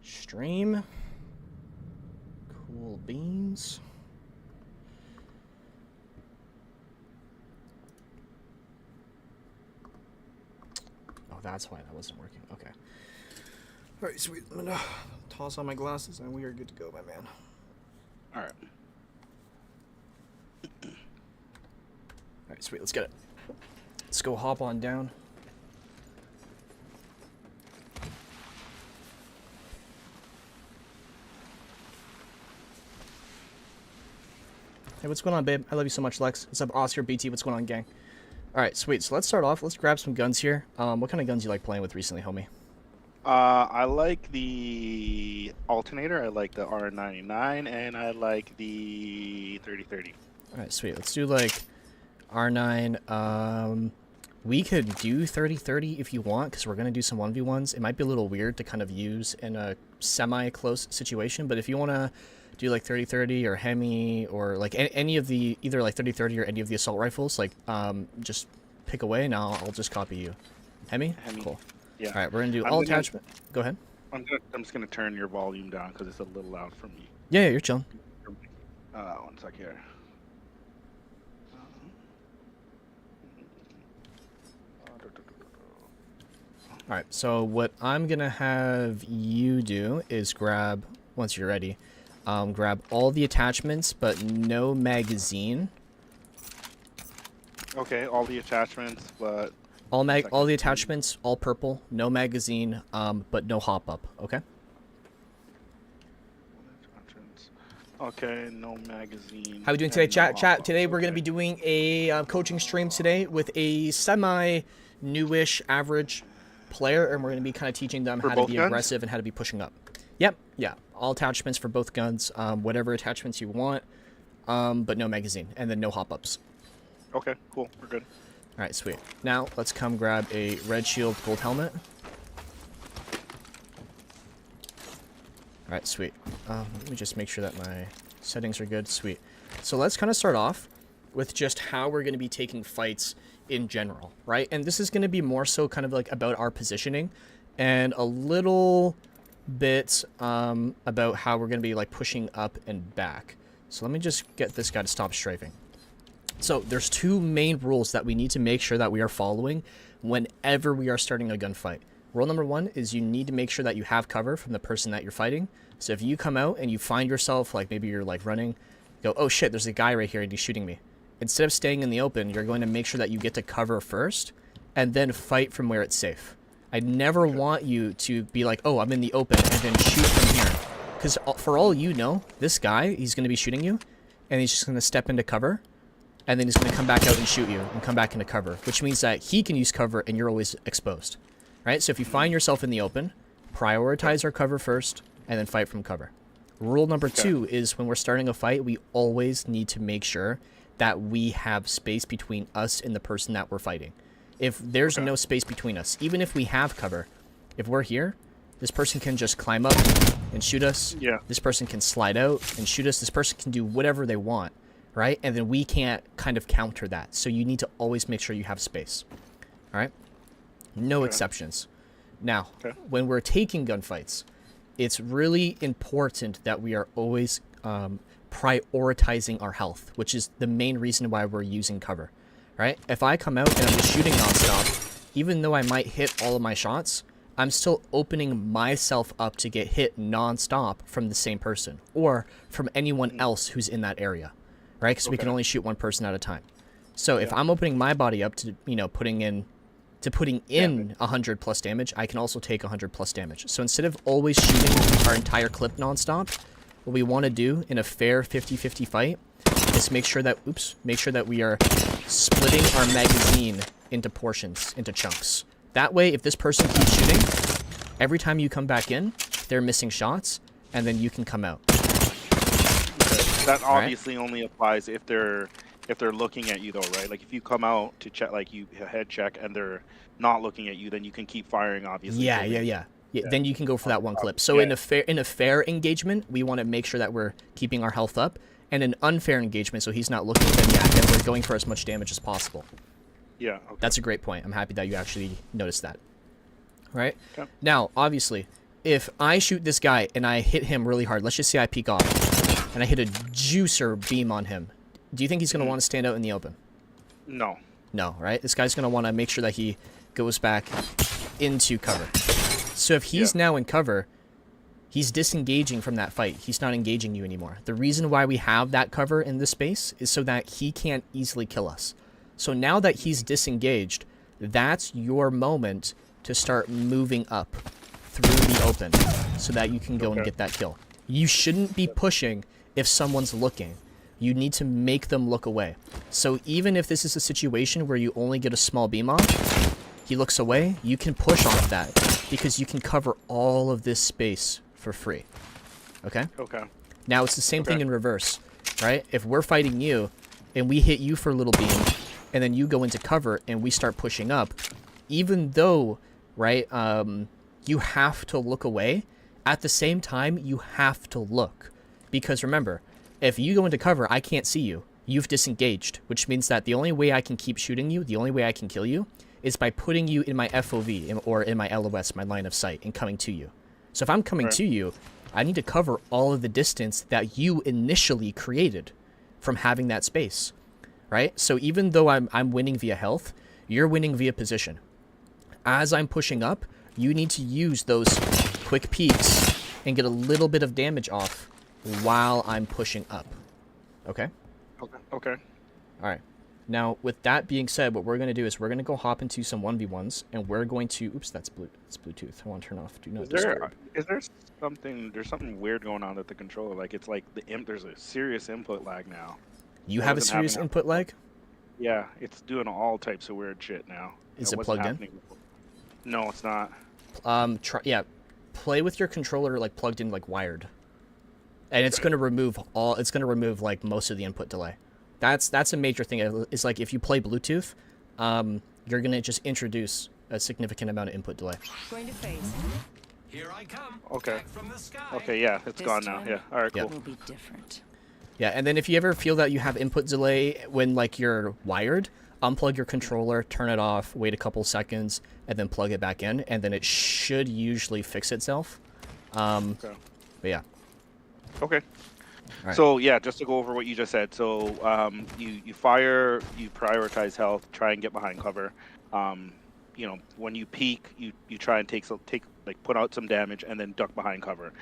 Stream. Cool beans. Oh, that's why that wasn't working. Okay. All right, sweet. I'm gonna toss on my glasses and we are good to go, my man. All right. All right, sweet. Let's get it. Let's go hop on down. Hey, what's going on, babe? I love you so much, Lex. What's up, Oscar, BT? What's going on, gang? All right, sweet. So let's start off. Let's grab some guns here. What kind of guns you like playing with recently, homie? I like the alternator. I like the R99, and I like the 3030. All right, sweet. Let's do like R9. We could do 3030 if you want, because we're gonna do some 1v1s. It might be a little weird to kind of use in a semi-close situation, but if you wanna do like 3030 or Hemi or like any of the either like 3030 or any of the assault rifles, like just pick away and I'll just copy you. Hemi? Cool. Yeah. All right, we're gonna do all attachment. Go ahead. I'm just gonna turn your volume down because it's a little loud for me. Yeah, you're chilling. 1 sec here. All right, so what I'm gonna have you do is grab, once you're ready, grab all the attachments but no magazine. Okay, all the attachments, but all the attachments, all purple, no magazine, but no hop up. Okay. Okay, no magazine. How are we doing today, chat? No Chat. Today we're gonna be doing a coaching stream today with a semi-newish average player, and we're going to be kind of teaching them how to be aggressive and how to be pushing up. Yep, yeah, all attachments for both guns, whatever attachments you want, but no magazine, and then no hop-ups. Okay, cool, we're good. All right, sweet. Now, let's come grab a red shield, gold helmet. All right, sweet. Let me just make sure that my settings are good. Sweet. So let's kind of start off with just how we're going to be taking fights in general, right? And this is going to be more so kind of like about our positioning and a little bit about how we're going to be like pushing up and back. So let me just get this guy to stop strafing. So there's two main rules that we need to make sure that we are following whenever we are starting a gunfight. Rule number one is you need to make sure that you have cover from the person that you're fighting. So if you come out and you find yourself, like maybe you're like running, go, oh shit, there's a guy right here and he's shooting me. Instead of staying in the open, you're going to make sure that you get to cover first and then fight from where it's safe. I never want you to be like, oh, I'm in the open and then shoot from here. Because for all you know, this guy, he's going to be shooting you and he's just going to step into cover and then he's going to come back out and shoot you and come back into cover, which means that he can use cover and you're always exposed. Right? So if you find yourself in the open, prioritize our cover first and then fight from cover. Rule number two is when we're starting a fight, we always need to make sure that we have space between us and the person that we're fighting. If there's no space between us, even if we have cover, if we're here, this person can just climb up and shoot us. Yeah. This person can slide out and shoot us. This person can do whatever they want, right? And then we can't kind of counter that. So you need to always make sure you have space. All right? No exceptions. Now, when we're taking gunfights, it's really important that we are always prioritizing our health, which is the main reason why we're using cover, right? If I come out and I'm just shooting nonstop, even though I might hit all of my shots, I'm still opening myself up to get hit nonstop from the same person or from anyone else who's in that area, right? Because we can only shoot one person at a time. So if I'm opening my body up to, you know, putting in 100 plus damage, I can also take 100 plus damage. So instead of always shooting our entire clip nonstop, what we want to do in a fair 50-50 fight is make sure that we are splitting our magazine into portions, into chunks. That way, if this person keeps shooting, every time you come back in, they're missing shots, and then you can come out. That obviously only applies if they're looking at you, though, right? Like if you come out to check, like you head check, and they're not looking at you, then you can keep firing, obviously. Yeah. Then you can go for that one clip. So in a fair engagement, we want to make sure that we're keeping our health up. And an unfair engagement, so he's not looking, then we're going for as much damage as possible. Yeah. That's a great point. I'm happy that you actually noticed that. Right? Now, obviously, if I shoot this guy and I hit him really hard, let's just say I peek off, and I hit a juicer beam on him, do you think he's going to want to stand out in the open? No. No, right? This guy's going to want to make sure that he goes back into cover. So if he's now in cover, he's disengaging from that fight. He's not engaging you anymore. The reason why we have that cover in this space is so that he can't easily kill us. So now that he's disengaged, that's your moment to start moving up through the open so that you can go and get that kill. You shouldn't be pushing if someone's looking. You need to make them look away. So even if this is a situation where you only get a small beam on, he looks away, you can push off that because you can cover all of this space for free. Okay? Okay. Now it's the same thing in reverse, right? If we're fighting you and we hit you for a little beam and then you go into cover and we start pushing up, even though, right, you have to look away, at the same time, you have to look. Because remember, if you go into cover, I can't see you. You've disengaged, which means that the only way I can keep shooting you, the only way I can kill you, is by putting you in my FOV, or in my LOS, my line of sight, and coming to you. So if I'm coming to you, I need to cover all of the distance that you initially created from having that space, right? So even though I'm winning via health, you're winning via position. As I'm pushing up, you need to use those quick peeks and get a little bit of damage off while I'm pushing up. Okay? Okay. All right. Now, with that being said, what we're going to do is we're going to go hop into some 1v1s, and we're going to... Oops, that's Bluetooth. I want to turn off. Do not disturb. Is there something... There's something weird going on with the controller. Like, it's like there's a serious input lag now. You have a serious input lag? Yeah, it's doing all types of weird shit now. Is it plugged in? Before. No, it's not. Play with your controller, like, plugged in, like, wired. And it's going to remove like, most of the input delay. That's a major thing. It's like if you play Bluetooth, you're gonna just introduce a significant amount of input delay. Going to phase. Here I come. Okay. Back from the sky. Okay, yeah, it's gone now. Yeah. All right, cool. Will be different. Yeah, and then if you ever feel that you have input delay when like you're wired, unplug your controller, turn it off, wait a couple seconds, and then plug it back in, and then it should usually fix itself. But yeah. Okay. Right. So yeah, just to go over what you just said. So you fire, you prioritize health, try and get behind cover. You know, when you peek, you try and put out some damage and then duck behind cover.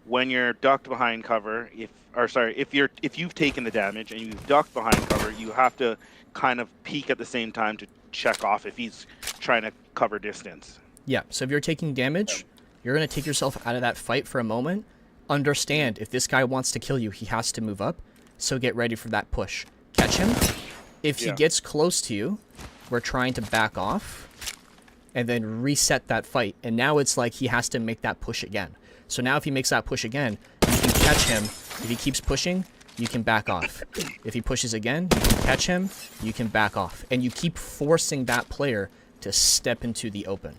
When you're ducked behind cover, if you've taken the damage and you've ducked behind cover, you have to kind of peek at the same time to check off if he's trying to cover distance. Yeah. So if you're taking damage, you're gonna take yourself out of that fight for a moment. Understand, if this guy wants to kill you, he has to move up, so get ready for that push. Catch him. If he gets close to you, we're trying to back off and then reset that fight. And now it's like he has to make that push again. So now if he makes that push again, you can catch him. If he keeps pushing, you can back off. If he pushes again, you can catch him, you can back off. And you keep forcing that player to step into the open.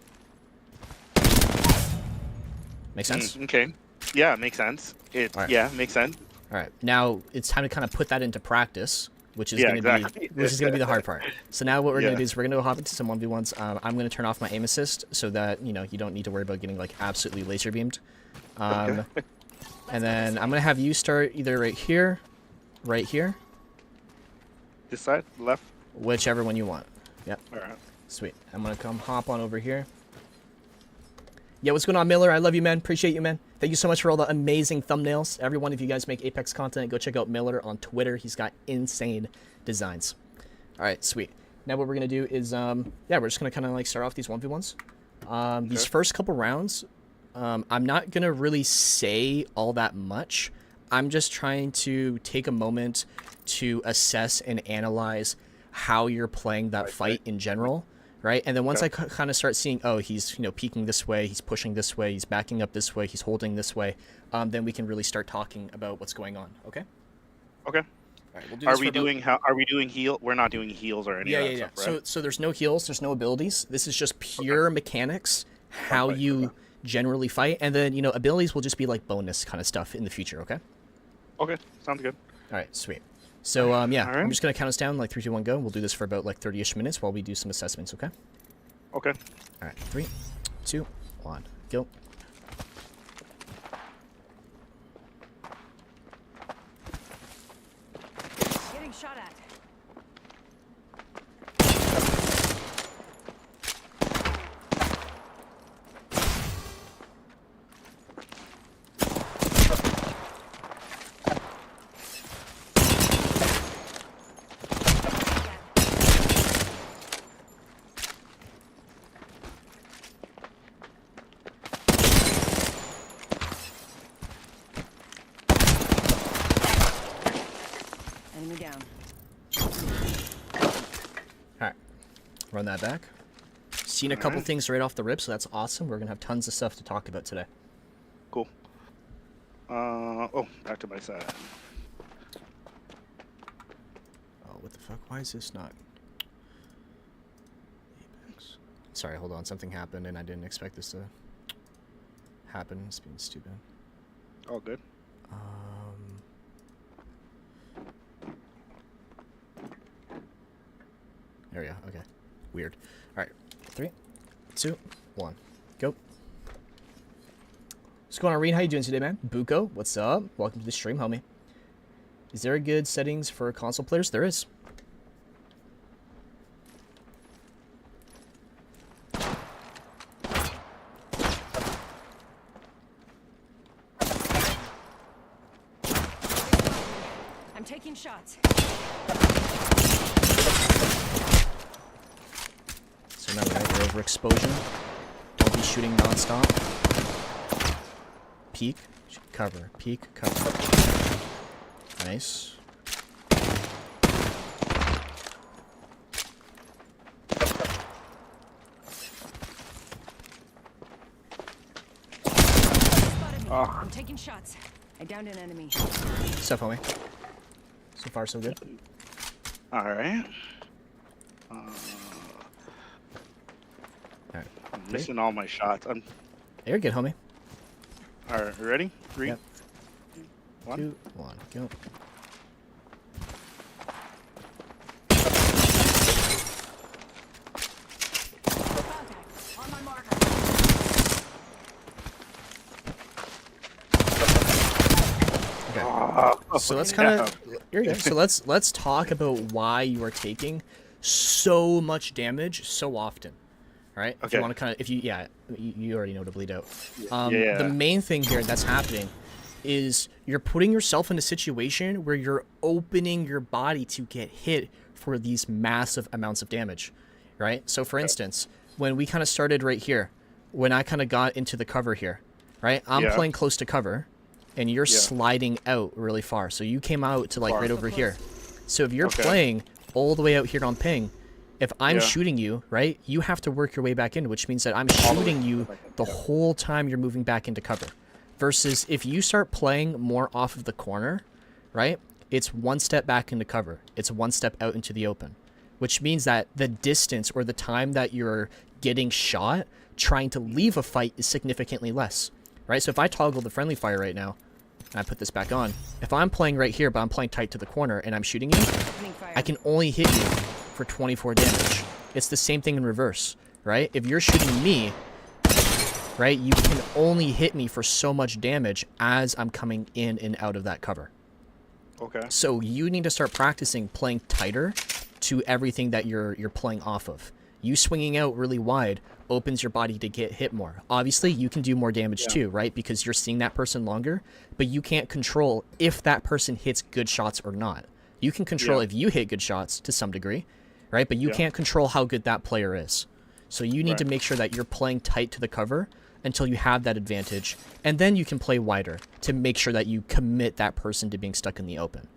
Make sense? Okay. Yeah, it makes sense. Yeah, makes sense. All right, now it's time to kind of put that into practice, which is going to be the hard part. So now what we're going to do is we're going to go hop into some 1v1s. I'm going to turn off my aim assist so that you don't need to worry about getting like absolutely laser beamed. And then I'm going to have you start either right here. This side, left. Whichever one you want. Yep. All right. Sweet. I'm going to come hop on over here. Yeah, what's going on, Miller? I love you, man. Appreciate you, man. Thank you so much for all the amazing thumbnails. Every one of you guys make Apex content. Go check out Miller on Twitter. He's got insane designs. All right, sweet. Now what we're going to do is, we're just going to kind of like start off these 1v1s. These first couple rounds, I'm not going to really say all that much. I'm just trying to take a moment to assess and analyze how you're playing that fight in general. Right, and then once I kind of start seeing, oh, he's peeking this way, he's pushing this way, he's backing up this way, he's holding this way, then we can really start talking about what's going on. Okay. Okay. All right. We'll do this Are we doing heal? We're not doing heals or any of that stuff, right? So there's no heals, there's no abilities. This is just pure mechanics, how you generally fight, and then abilities will just be like bonus kind of stuff in the future. Okay. Okay. Sounds good. All right. Sweet. So, I'm just going to count us down, like 3, 2, 1, go. We'll do this for about, like, 30-ish minutes while we do some assessments, okay? Okay. All right, 3, 2, 1, go. shot at. Enemy down. Alright. Run that back. Seen a couple things right off the rip, so that's awesome. We're going to have tons of stuff to talk about today. Cool. Oh, back to my side. Oh, what the fuck? Why is this not... Apex. Sorry, hold on. Something happened, and I didn't expect this to happen. It's being stupid. All good. There we go. Okay. Weird. Alright. 3, 2, 1. Go. What's going on, Reed? How you doing today, man? Buko, what's up? Welcome to the stream, homie. Is there a good settings for console players? There is. I'm taking shots. So remember, right, your overexposure. Don't be shooting non-stop. Peek, cover, peek, cover. Nice. Spotted me. Oh. I'm taking shots. I downed an enemy. Stuff, homie. So far, so good. All right. Alright. I'm missing all my shots. I'm. You're good, homie. All right, ready? 3, Yep. 1. 2, 1, go. Contact. On my marker. Okay. So let's kind of here you go. So let's talk about why you are taking so much damage so often. All right? If Okay. you want to kind of you already know to bleed out. Yeah. The main thing here that's happening is you're putting yourself in a situation where you're opening your body to get hit for these massive amounts of damage, right? So for instance, when we kind of started right here, when I kind of got into the cover here, right? I'm Yeah. playing close to cover, and you're Yeah. sliding out really far. So you came out to like Far. right over here. So if you're Okay. playing all the way out here on ping, if I'm Yeah. shooting you, right, you have to work your way back in, which means that I'm All the way shooting you back in, the yeah. whole time you're moving back into cover. Versus if you start playing more off of the corner, right, it's one step back into cover. It's one step out into the open, which means that the distance or the time that you're getting shot trying to leave a fight is significantly less, right? So if I toggle the friendly fire right now, and I put this back on, if I'm playing right here, but I'm playing tight to the corner and I'm shooting you, Opening fire. I can only hit you for 24 damage. It's the same thing in reverse, right? If you're shooting me, right, you can only hit me for so much damage as I'm coming in and out of that cover. Okay. So you need to start practicing playing tighter to everything that you're playing off of. You swinging out really wide opens your body to get hit more. Obviously, you can do more damage too, right? Because you're seeing that person longer, but you can't control if that person hits good shots or not. You can control if you hit good shots to some degree, right? But you can't control how good that player is. So you need to make sure that you're playing tight to the cover until you have that advantage, and then you can play wider to make sure that you commit that person to being stuck in the open.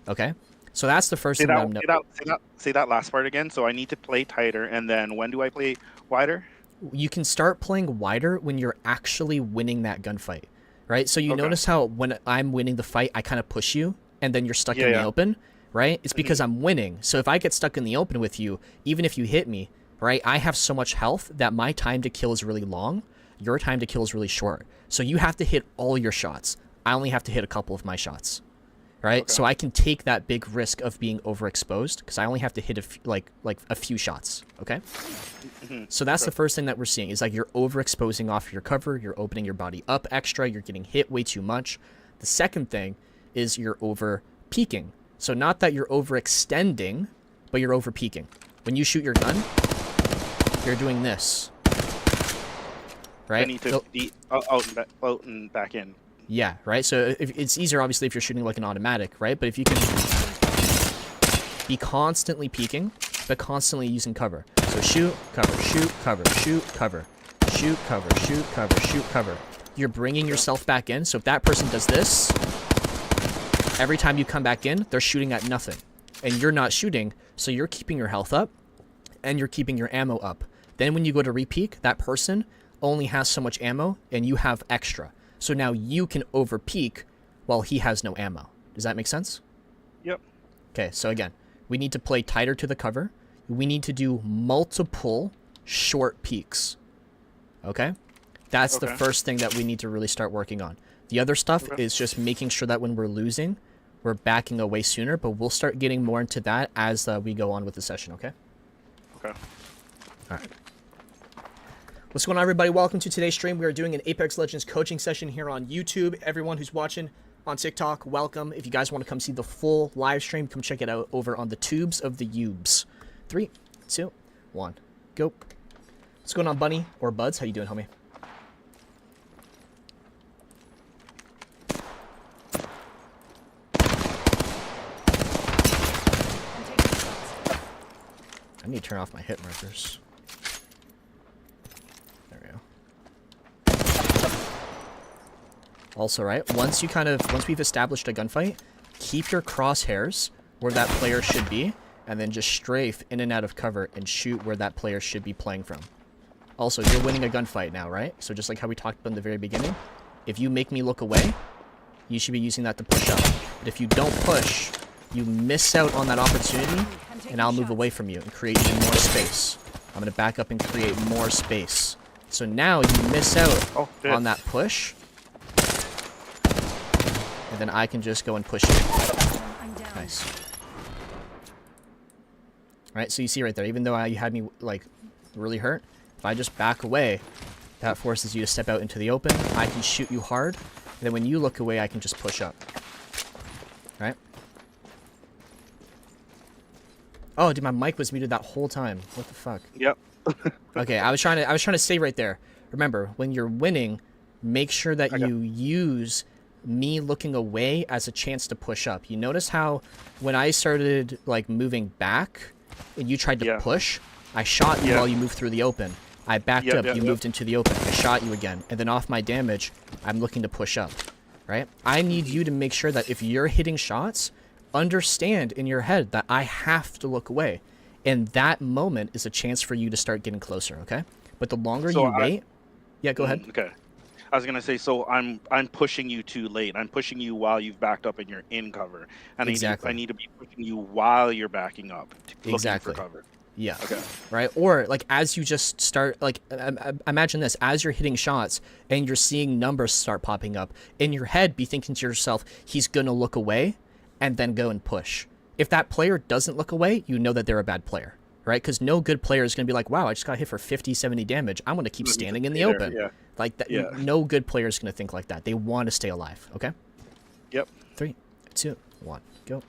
Okay? So that's the first Say thing that I'm say that last part again. So I need to play tighter, and then when do I play wider? You can start playing wider when you're actually winning that gunfight, right? So you notice how when I'm winning the fight, I kind of push you, and then you're stuck in the open, right? It's because I'm winning. So if I get stuck in the open with you, even if you hit me, right, I have so much health that my time to kill is really long. Your time to kill is really short. So you have to hit all your shots. I only have to hit a couple of my shots, right? So I can take that big risk of being overexposed because I only have to hit a few shots, okay? So that's the first thing that we're seeing is like you're overexposing off your cover, you're opening your body up extra, you're getting hit way too much. The second thing is you're over peaking. So not that you're overextending, but you're over peeking. When you shoot your gun, you're doing this. Right? I need to be out and back in. Yeah, right? So it's easier, obviously, if you're shooting like an automatic, right? But if you can be constantly peeking, but constantly using cover. So shoot, cover, shoot, cover, shoot, cover, shoot, cover, shoot, cover, shoot, cover. You're bringing yourself back in. So if that person does this, every time you come back in, they're shooting at nothing. And you're not shooting, so you're keeping your health up, and you're keeping your ammo up. Then when you go to re-peek, that person only has so much ammo, and you have extra. So now you can over-peek while he has no ammo. Does that make sense? Yep. Okay, so again, we need to play tighter to the cover. We need to do multiple short peeks. Okay? That's the first thing that we need to really start working on. The other stuff is just making sure that when we're losing, we're backing away sooner, but we'll start getting more into that as we go on with the session, okay? Okay. All right. What's going on, everybody? Welcome to today's stream. We are doing an Apex Legends coaching session here on YouTube. Everyone who's watching on TikTok, welcome. If you guys want to come see the full live stream, come check it out over on the tubes of the Ubes. 3, 2, 1, go. What's going on, Bunny or Buds? How you doing, homie? I need to turn off my hit markers. There we go. Also, right, once we've established a gunfight, keep your crosshairs where that player should be, and then just strafe in and out of cover and shoot where that player should be playing from. Also, you're winning a gunfight now, right? So just like how we talked about in the very beginning, if you make me look away, you should be using that to push up. But if you don't push, you miss out on that opportunity, and I'll move away from you and create even more space. I'm going to back up and create more space. So now you miss out on that push, and then I can just go and push you. Nice. Alright, so you see right there, even though you had me, like, really hurt, if I just back away, that forces you to step out into the open. I can shoot you hard, and then when you look away, I can just push up. Right? Oh, dude, my mic was muted that whole time. What the fuck? Yep. Okay, I was trying to say right there. Remember, when you're winning, make sure that you use me looking away as a chance to push up. You notice how when I started like moving back and you tried to push, I shot you while you moved through the open. I backed up, you moved into the open. I shot you again. And then off my damage, I'm looking to push up. Right? I need you to make sure that if you're hitting shots, understand in your head that I have to look away. And that moment is a chance for you to start getting closer, okay? But the longer you wait... Yeah, go ahead. Okay. I was going to say, so I'm pushing you too late. I'm pushing you while you've backed up and you're in cover. And I need to be pushing you while you're backing up, looking for cover. Yeah. Okay. Right? Or, like, as you just start... Like, imagine this. As you're hitting shots and you're seeing numbers start popping up, in your head, be thinking to yourself, he's going to look away and then go and push. If that player doesn't look away, you know that they're a bad player, right? Because no good player is going to be like, wow, I just got hit for 50, 70 damage. I'm going to keep standing in the open. Yeah. Like that. Yeah. No good player is going to think like that. They want to stay alive, okay? Yep. 3, 2, 1, go.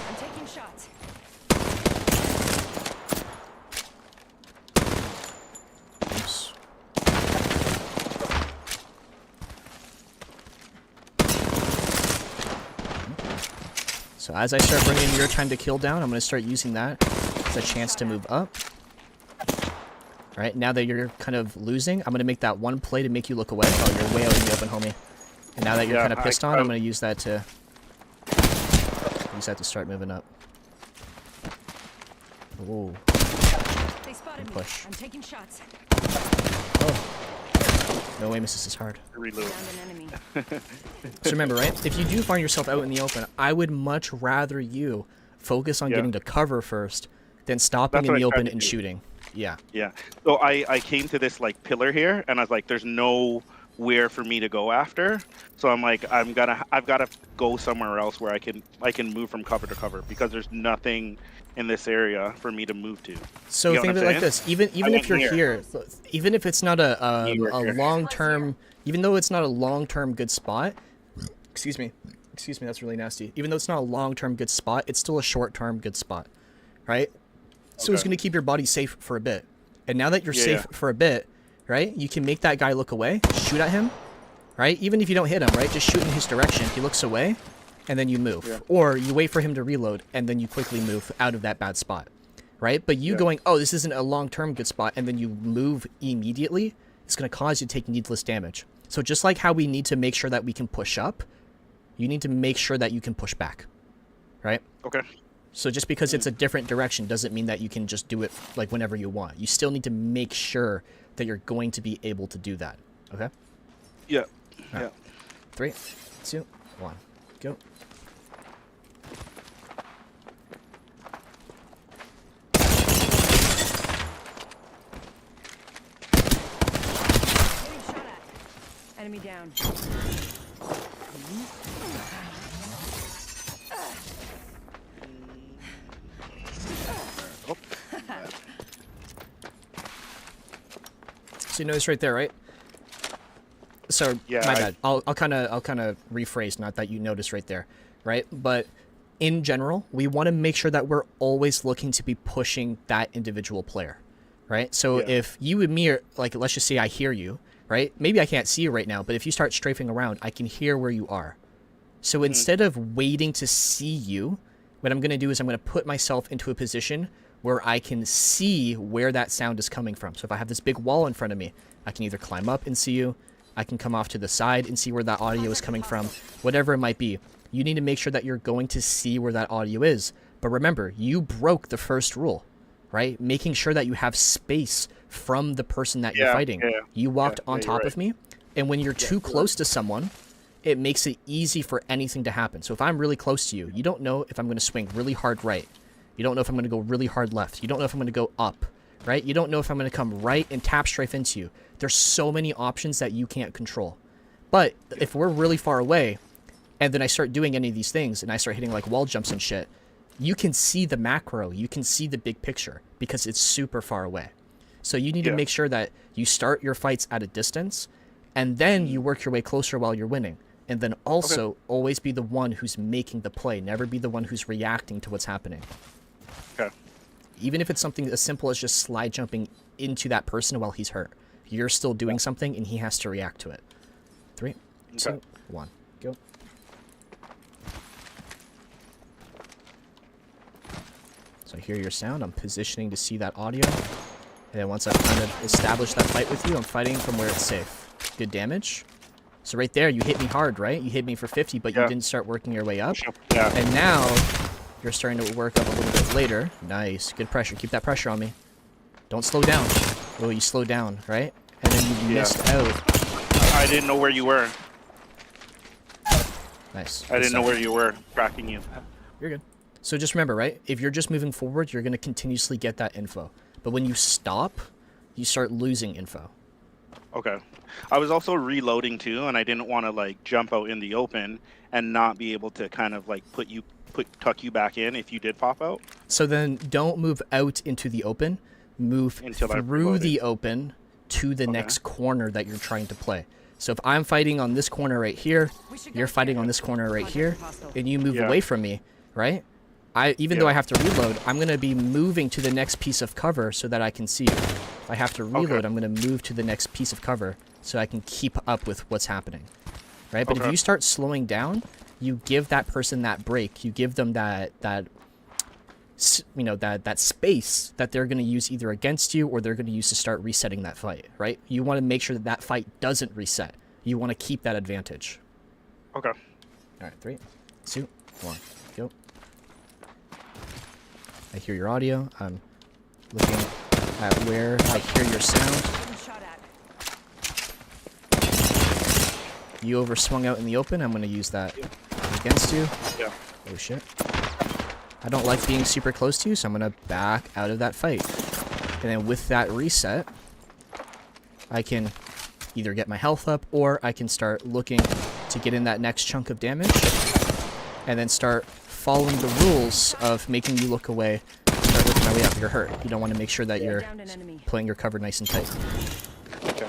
I'm taking shots. Oops. So as I start bringing your time to kill down, I'm going to start using that as a chance to move up. All right, now that you're kind of losing, I'm going to make that one play to make you look away. Oh, you're way out in the open, homie. And now that you're kind of pissed on, I'm going to use that to start moving up. Whoa. They spotted me. Push. I'm taking shots. Oh. No aim assist is hard. Reload. Found an enemy. So remember, right? If you do find yourself out in the open, I would much rather you focus on getting to cover first than stopping in the open and shooting. Yeah. Yeah. So I came to this like pillar here, and I was like, there's no where for me to go after. So I'm like, I've got to go somewhere else where I can move from cover to cover, because there's nothing in this area for me to move to. So You know think of what it I'm like saying? this: even if you're here, even if it's not a Here. long term, even though it's not a long term good spot. Excuse me, that's really nasty. Even though it's not a long term good spot, it's still a short term good spot, right? So it's going to keep your body safe for a bit. And now that you're safe for a bit, right? You can make that guy look away, shoot at him, right? Even if you don't hit him, right? Just shoot in his direction. He looks away, and then you move. Yeah. Or you wait for him to reload, and then you quickly move out of that bad spot, right? But you going, oh, this isn't a long-term good spot, and then you move immediately, it's going to cause you to take needless damage. So just like how we need to make sure that we can push up, you need to make sure that you can push back, right? Okay. So just because it's a different direction doesn't mean that you can just do it like whenever you want. You still need to make sure that you're going to be able to do that. Okay? Yeah. Right. Yeah. 3, 2, 1, go. Getting shot at. Enemy down. Oh. So you notice right there, right? So Yeah, my bad. I'll kind of rephrase. Not that you notice right there, right? But in general, we want to make sure that we're always looking to be pushing that individual player, right? So Yeah. if you and me are like, let's just say I hear you, right? Maybe I can't see you right now, but if you start strafing around, I can hear where you are. So instead of waiting to see you, what I'm going to do is I'm going to put myself into a position where I can see where that sound is coming from. So if I have this big wall in front of me, I can either climb up and see you, I can come off to the side and see where that audio is coming from, whatever it might be. You need to make sure that you're going to see where that audio is. But remember, you broke the first rule, right? Making sure that you have space from the person that you're fighting. Yeah, You walked yeah, on you're top right. of me, and when you're too close to someone, it makes it easy for anything to happen. So if I'm really close to you, you don't know if I'm going to swing really hard right. You don't know if I'm going to go really hard left. You don't know if I'm going to go up, right? You don't know if I'm going to come right and tap strafe into you. There's so many options that you can't control. But if we're really far away, and then I start doing any of these things, and I start hitting like wall jumps and shit, you can see the macro. You can see the big picture because it's super far away. So you need to make sure that you start your fights at a distance, and then you work your way closer while you're winning. And then also always be the one who's making the play. Never be the one who's reacting to what's happening. Okay. Even if it's something as simple as just slide jumping into that person while he's hurt. You're still doing something, and he has to react to it. 3, 2, 1, go. So I hear your sound. I'm positioning to see that audio. And then once I've kind of established that fight with you, I'm fighting from where it's safe. Good damage. So right there, you hit me hard, right? You hit me for 50, but you didn't start working your way up. Yeah. And now, you're starting to work up a little bit later. Nice. Good pressure. Keep that pressure on me. Don't slow down. Oh, you slowed down, right? And then you missed out. I didn't know where you were. Nice. I didn't know where you were. Tracking you. You're good. So just remember, right? If you're just moving forward, you're going to continuously get that info. But when you stop, you start losing info. Okay. I was also reloading too, and I didn't want to like jump out in the open and not be able to kind of like tuck you back in if you did pop out. So then don't move out into the open. Move through the open to the next corner that you're trying to play. So if I'm fighting on this corner right here, you're fighting on this corner right here, and you move away from me, right? Even though I have to reload, I'm going to be moving to the next piece of cover so that I can see you. If I have to reload, I'm going to move to the next piece of cover so I can keep up with what's happening, right? But if you start slowing down, you give that person that break. You give them that space that they're going to use either against you or they're going to use to start resetting that fight, right? You want to make sure that that fight doesn't reset. You want to keep that advantage. Okay. All right, 3, 2, 1, go. I hear your audio. I'm looking at where I hear your sound. Getting shot at. You overswung out in the open. I'm going to use that against you. Yeah. Oh, shit. I don't like being super close to you, so I'm going to back out of that fight. And then with that reset, I can either get my health up, or I can start looking to get in that next chunk of damage, and then start following the rules of making you look away, start working my way up. You're hurt. You don't want to make sure that you're Downed an enemy. playing your cover nice and tight. Okay.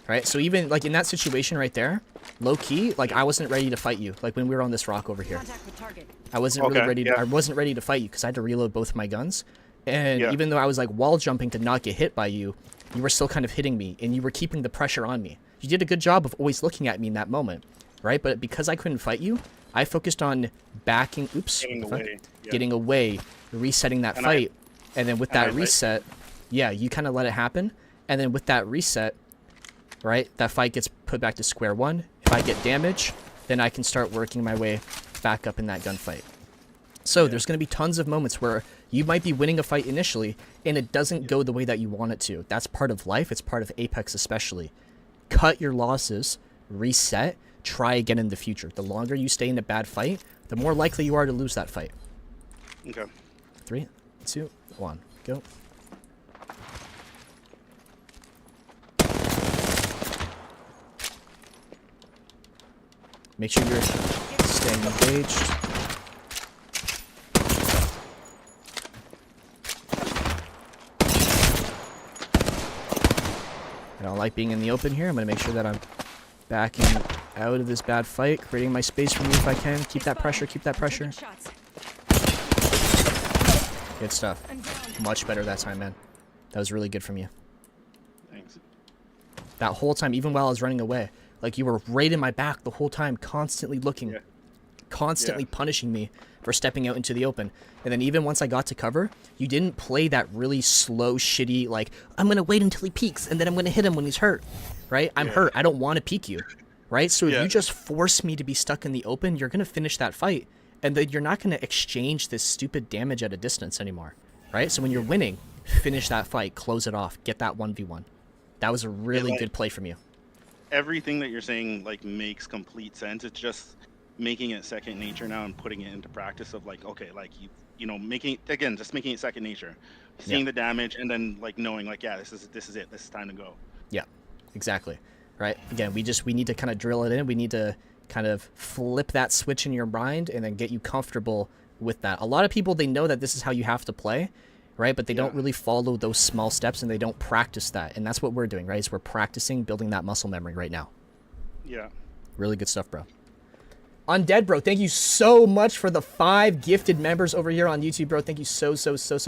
Right? So even, like, in that situation right there, low-key, like, I wasn't ready to fight you, like, when we were on this rock over here. Contact with target. I wasn't really Okay, ready. yeah. I wasn't ready to fight you because I had to reload both of my guns, and Yeah. even though I was like wall jumping to not get hit by you, you were still kind of hitting me, and you were keeping the pressure on me. You did a good job of always looking at me in that moment, right? But because I couldn't fight you, I focused on backing. Oops. Getting what the fuck? away. Yeah. Getting away, resetting that And fight, and then with and I that let reset, yeah, you kind of let it happen, and then with that reset, right, that fight gets put back to square one. If I get damage, then I can start working my way back up in that gunfight. So there's going to be tons of moments where you might be winning a fight initially, and it doesn't go the way that you want it to. That's part of life. It's part of Apex especially. Cut your losses, reset, try again in the future. The longer you stay in a bad fight, the more likely you are to lose that fight. Okay. 3, 2, 1, go. Make sure you're staying engaged. I don't like being in the open here. I'm going to make sure that I'm backing out of this bad fight, creating my space for you if I can. Keep that pressure, keep that pressure. Shots. Good stuff. I'm down. Much better that time, man. That was really good from you. Thanks. That whole time, even while I was running away, like you were right in my back the whole time, constantly looking, Yeah. constantly punishing me for stepping out into the open. And then even once I got to cover, you didn't play that really slow, shitty, like, I'm going to wait until he peeks and then I'm going to hit him when he's hurt, right? I'm hurt. I don't want to peek you, right? So if Yeah. you just force me to be stuck in the open, you're going to finish that fight. And then you're not going to exchange this stupid damage at a distance anymore, right? So when you're winning, finish that fight, close it off, get that 1v1. That was a really like- good play from you. Everything that you're saying like makes complete sense. It's just making it second nature now and putting it into practice of like, okay, like you know, making again, just making it second nature, seeing the damage and then like knowing like, yeah, this is it. This is time to go. Yeah, exactly. Right. Again, we need to kind of drill it in. We need to kind of flip that switch in your mind and then get you comfortable with that. A lot of people, they know that this is how you have to play, right? But they don't really follow those small steps and they don't practice that. And that's what we're doing, right? Is we're practicing building that muscle memory right now. Yeah. Really good stuff, bro. Undead, bro, thank you so much for the 5 gifted members over here on YouTube, bro. Thank you so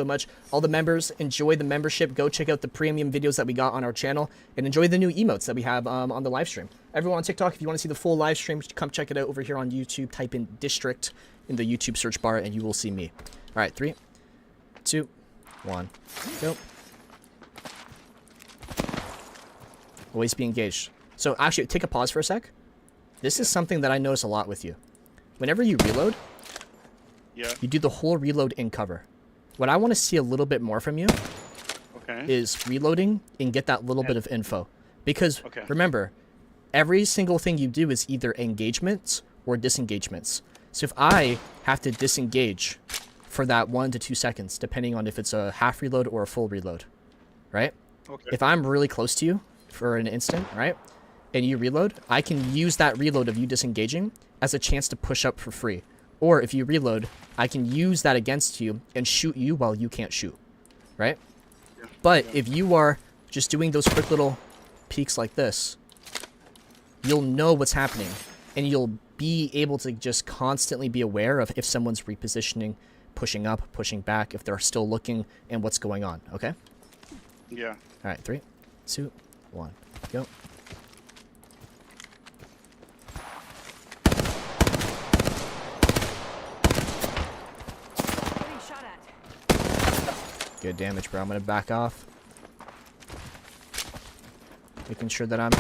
much. All the members, enjoy the membership. Go check out the premium videos that we got on our channel and enjoy the new emotes that we have on the live stream. Everyone on TikTok, if you want to see the full live stream, come check it out over here on YouTube. Type in District in the YouTube search bar and you will see me. All right, 3, 2, 1, go. Always be engaged. So actually, take a pause for a sec. This is something that I notice a lot with you. Whenever you reload, Yeah. you do the whole reload in cover. What I want to see a little bit more from you Okay. is reloading and get that little bit of info. Because Okay. remember, every single thing you do is either engagements or disengagements. So if I have to disengage for that 1 to 2 seconds, depending on if it's a half reload or a full reload, right? Okay. If I'm really close to you for an instant, right, and you reload, I can use that reload of you disengaging as a chance to push up for free. Or if you reload, I can use that against you and shoot you while you can't shoot, right? But if you are just doing those quick little peeks like this, you'll know what's happening, and you'll be able to just constantly be aware of if someone's repositioning, pushing up, pushing back, if they're still looking, and what's going on, okay? Yeah. All right, 3, 2, 1, go. Getting shot at. Good damage, bro. I'm gonna back off. Making sure that I'm...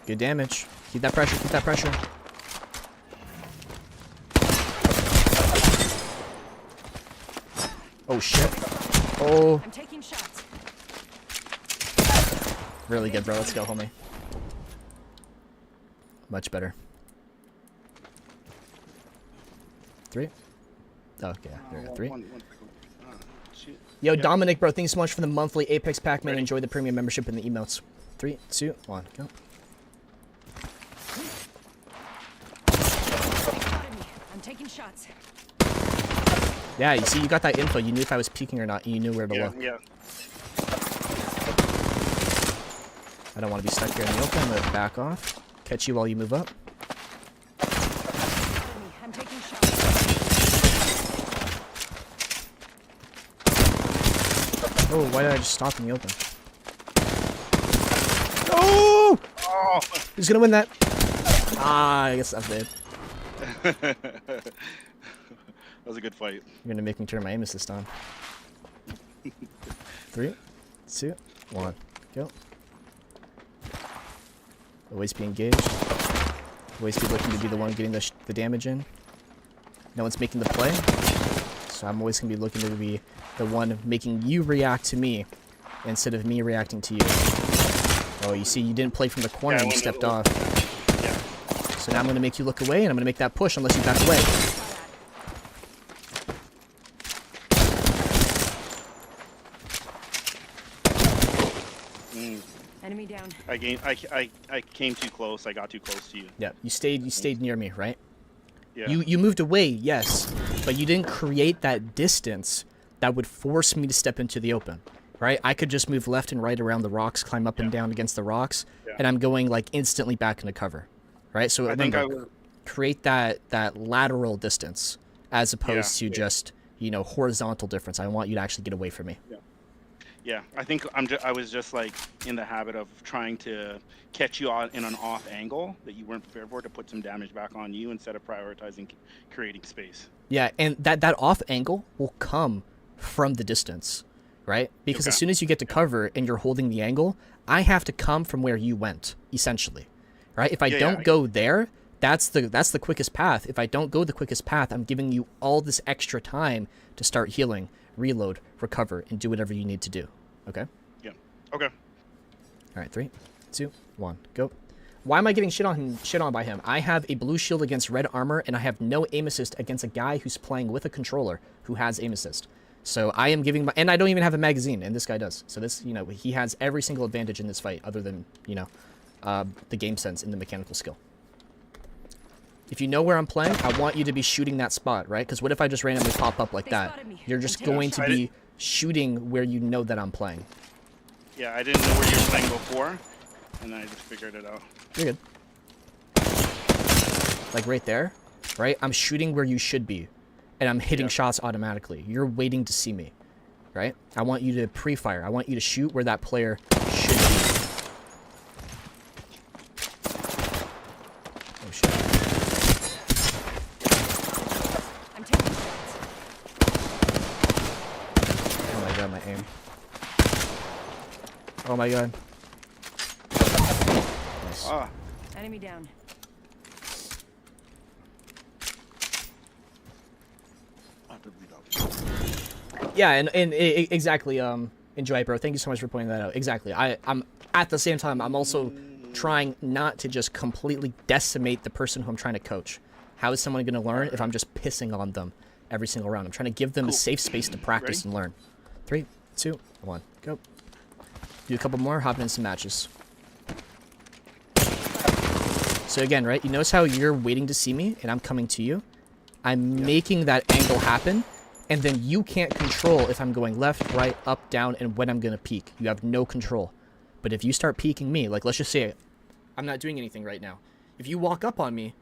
Good damage. Keep that pressure, keep that pressure. Oh, shit. Oh, I'm taking shots. really good, bro. Let's go, homie. Much better. 3. Okay, there we go. 3, One second. Shoot. Yo, Yeah. Dominic, bro, thanks so much for the monthly Apex Pac-Man. Ready. Enjoy the premium membership and the emotes. 3, 2, 1, go. They spotted me. I'm taking shots. Yeah, you see, you got that info. You knew if I was peeking or not. You knew where to Yeah, look. yeah. I don't want to be stuck here in the open. I'm going to back off. Catch you while you move up. Spotted me. I'm taking shots. Oh, why did I just stop in the open? Oh! Oh. Who's going to win that? Ah, I guess I'm dead. That was a good fight. You're going to make me turn my aim assist on. 3, 2, 1, go. Always be engaged. Always be looking to be the one getting the damage in. No one's making the play. So I'm always going to be looking to be the one making you react to me instead of me reacting to you. Oh, you see, you didn't play from the corner, Yeah, I you went stepped a off. little- Yeah. So now I'm going to make you look away, and I'm going to make that push unless you back away. Enemy down. I came too close. I got too close to you. Yeah, you stayed near me, right? Yeah. You moved away, yes, but you didn't create that distance that would force me to step into the open, right? I could just move left and right around the rocks, climb up and Yeah. down against the rocks, Yeah. and I'm going like instantly back into cover, right? So I think remember, create that lateral distance as opposed to yeah. just horizontal difference. I want you to actually get away from me. Yeah, I think I was just like in the habit of trying to catch you on in an off angle that you weren't prepared for to put some damage back on you instead of prioritizing creating space. Yeah, and that off angle will come from the distance, right? Because as Okay. soon as you get to cover and you're holding the angle, I have to come from where you went, essentially, right? If I Yeah, don't yeah. go there, that's the quickest path. If I don't go the quickest path, I'm giving you all this extra time to start healing, reload, recover, and do whatever you need to do. Okay? Yeah. Okay. All right, 3, 2, 1, go. Why am I getting shit on by him? I have a blue shield against red armor, and I have no aim assist against a guy who's playing with a controller who has aim assist. So I am giving and I don't even have a magazine, and this guy does. So this, he has every single advantage in this fight, other than the game sense and the mechanical skill. If you know where I'm playing, I want you to be shooting that spot, right? Because what if I just randomly pop up like They that? spotted me. You're I'm just taking going to shots. be shooting where you know that I'm playing. Yeah, I didn't know where you were playing before, and I just figured it out. You're good. Like right there, right? I'm shooting where you should be, and I'm hitting Yeah. shots automatically. You're waiting to see me, right? I want you to pre-fire. I want you to shoot where that player should be. Oh shit. I'm taking shots. Oh my god, my aim. Oh my god. Nice. Ah, Enemy down. I have to read up. Yeah, and exactly. Enjoy, bro. Thank you so much for pointing that out. Exactly. I'm at the same time. I'm also trying not to just completely decimate the person who I'm trying to coach. How is someone going to learn if I'm just pissing on them every single round? I'm trying to give them a Cool. safe space to practice Ready? and learn. 3, 2, 1, go. Do a couple more. Hop in some matches. So again, right? You notice how you're waiting to see me and I'm coming to you. I'm making that angle happen, and then you can't control if I'm going left, right, up, down, and when I'm going to peek. You have no control. But if you start peeking me, like let's just say I'm not doing anything right now. If you walk up on me,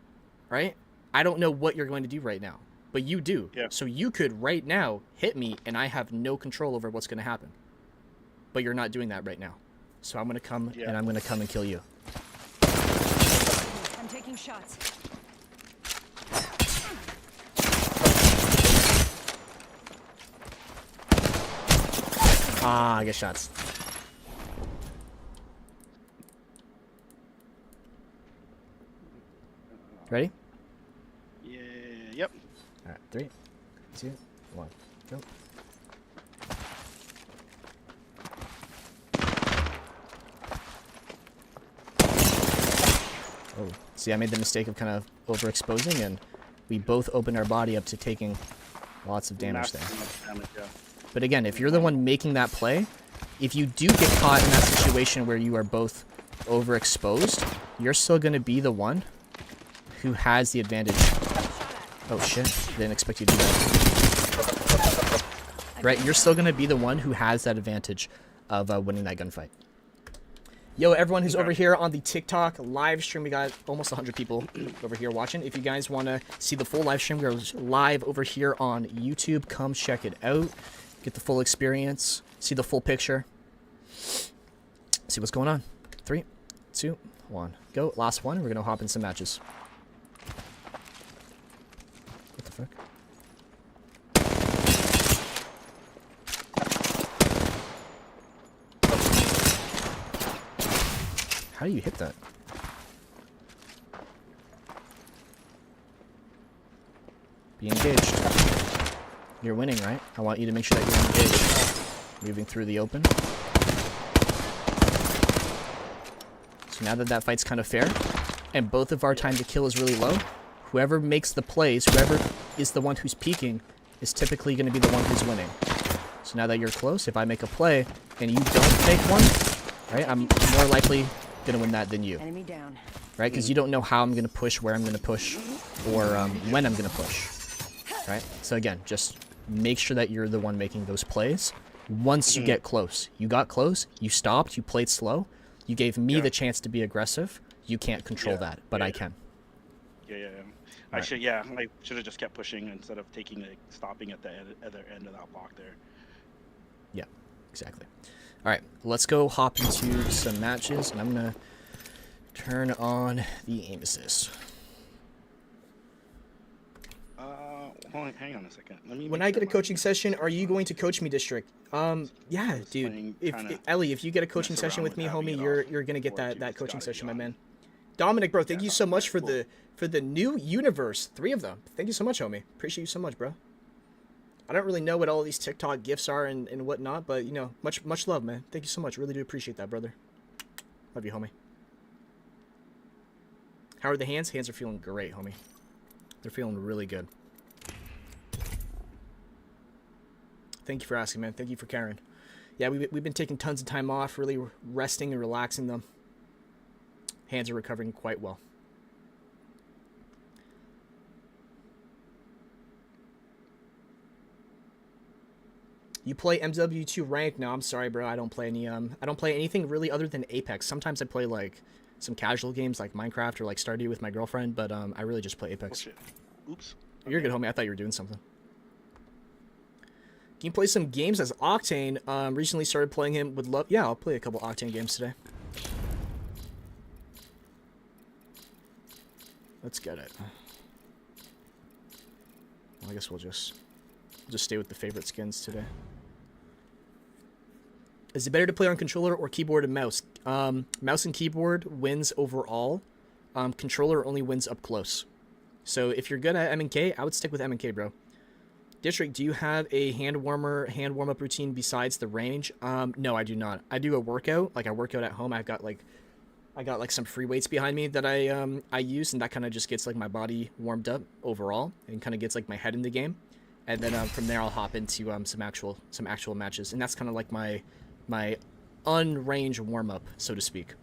right, I don't know what you're going to do right now, but you do. Yeah. So you could right now hit me, and I have no control over what's going to happen. But you're not doing that right now. So I'm going to come, Yeah. and I'm going to come and kill you. I'm taking shots. Ah, I get shots. Ready? Yeah. Yep. All right, 3, 2, 1, go. Oh, see, I made the mistake of kind of overexposing, and we both opened our body up to taking lots of damage there. Massive amount of damage, yeah. But again, if you're the one making that play, if you do get caught in that situation where you are both overexposed, you're still going to be the one who has the advantage. Oh shit, didn't expect you to do that. Right, you're still going to be the one who has that advantage of winning that gunfight. Yo, everyone who's over here on the TikTok live stream, we got almost 100 people over here watching. If you guys want to see the full live stream, we're live over here on YouTube. Come check it out. Get the full experience. See the full picture. See what's going on. 3, 2, 1. Go. Last one. We're going to hop in some matches. What the fuck? How do you hit that? Be engaged. You're winning, right? I want you to make sure that you're engaged. Moving through the open. So now that that fight's kind of fair, and both of our time to kill is really low, whoever makes the plays, whoever is the one who's peeking, is typically going to be the one who's winning. So now that you're close, if I make a play and you don't make one, right, I'm more likely gonna win that than you. Enemy down. Right? Because you don't know how I'm gonna push, where I'm gonna push, or when I'm gonna push. Right? So again, just make sure that you're the one making those plays. Once you get close, you got close, you stopped, you played slow, you gave me the chance to be aggressive. You can't control that, but I can. Yeah. I should have just kept pushing instead of stopping at the other end of that block there. Yeah, exactly. All right, let's go hop into some matches, and I'm gonna turn on the aim assist. Hold on, hang on a second. When I get a coaching session, are you going to coach me, District? Yeah, dude. Ellie, if you get a coaching session with me, homie, you're gonna get that coaching session, my man. Dominic, bro, thank you so much for the new universe, 3 of them. Thank you so much, homie. Appreciate you so much, bro. I don't really know what all these TikTok gifts are and whatnot, but, you know, much love, man. Thank you so much. Really do appreciate that, brother. Love you, homie. How are the hands? Hands are feeling great, homie. They're feeling really good. Thank you for asking, man. Thank you for caring. Yeah, we've been taking tons of time off, really resting and relaxing them. Hands are recovering quite well. You play MW2 rank? No, I'm sorry, bro. I don't play any. I don't play anything really other than Apex. Sometimes I play like some casual games like Minecraft or like Stardew with my girlfriend, but I really just play Apex. Oh, shit. Oops. You're good, homie. I thought you were doing something. Can you play some games as Octane? Recently started playing him. Would love. Yeah, I'll play a couple Octane games today. Let's get it. Well, I guess we'll just stay with the favorite skins today. Is it better to play on controller or keyboard and mouse? Mouse and keyboard wins overall. Controller only wins up close. So if you're good at M&K, I would stick with M&K, bro. District, do you have a hand warm-up routine besides the range? No, I do not. I do a workout. Like, I work out at home. I got like some free weights behind me that I use, and that kind of just gets like my body warmed up overall, and kind of gets like my head in the game. And then from there, I'll hop into some actual matches, and that's kind of like my unrange warm-up, so to speak.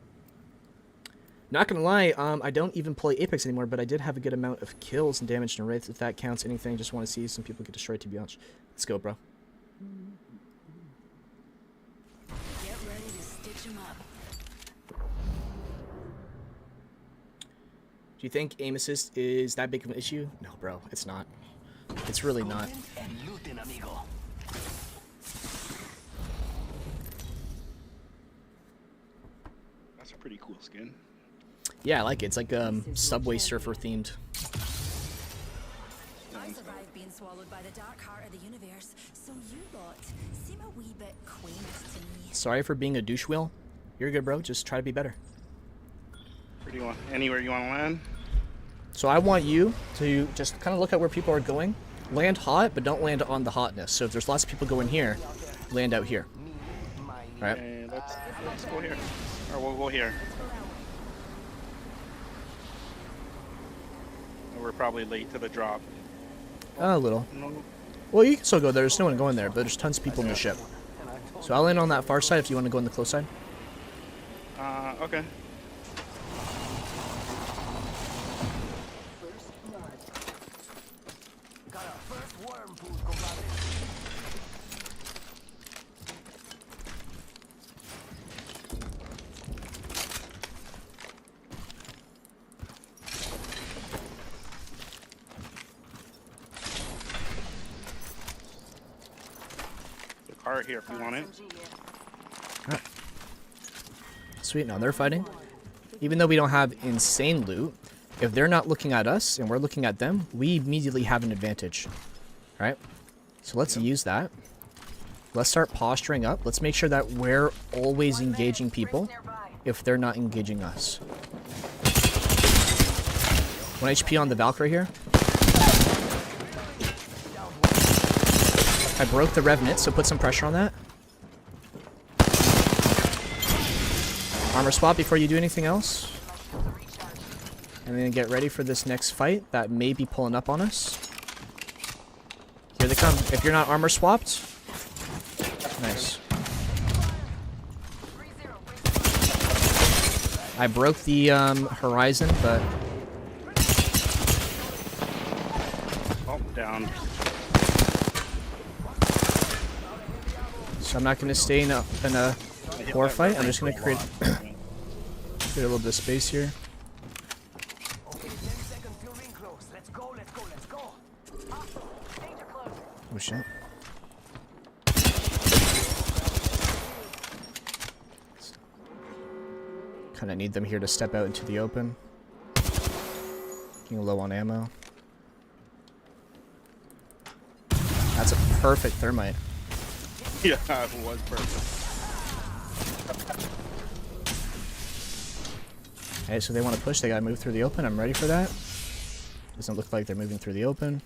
Not gonna lie, I don't even play Apex anymore, but I did have a good amount of kills and damage and wraiths, if that counts anything. Just want to see some people get destroyed, to be honest. Let's go, bro. Get ready to stitch 'em up. Do you think aim assist is that big of an issue? No, bro, it's not. It's really not. That's a pretty cool skin. Yeah, I like it. It's like Subway Surfer themed. I survived being swallowed by the dark heart of the universe, so you lot seem a wee bit quaint to me. Sorry for being a douche wheel. You're good, bro. Just try to be better. Where do you want? Anywhere you want to land? So I want you to just kind of look at where people are going. Land hot, but don't land on the hotness. So if there's lots of people going here, land out here. All right. And let's go here. Or we'll go here. We're probably late to the drop. A little. No. Well, you can still go there. There's no one going there, but there's tons of people in the ship. So I'll land on that far side if you want to go on the close side. Okay. The car here if you want it. Sweet, now they're fighting. Even though we don't have insane loot, if they're not looking at us and we're looking at them, we immediately have an advantage. Right? So let's use that. Let's start posturing up. Let's make sure that we're always engaging people if they're not engaging us. 1 HP on the Valkyrie here. I broke the Revenant, so put some pressure on that. Armor swap before you do anything else. And then get ready for this next fight that may be pulling up on us. Here they come. If you're not armor swapped. Nice. I broke the horizon, but... Oh, down. So I'm not going to stay in a war fight. I'm just going to create a little bit of space here. Oh shit. Kind of need them here to step out into the open. Getting low on ammo. That's a perfect thermite. Yeah, it was perfect. Okay, so they want to push. They got to move through the open. I'm ready for that. Doesn't look like they're moving through the open.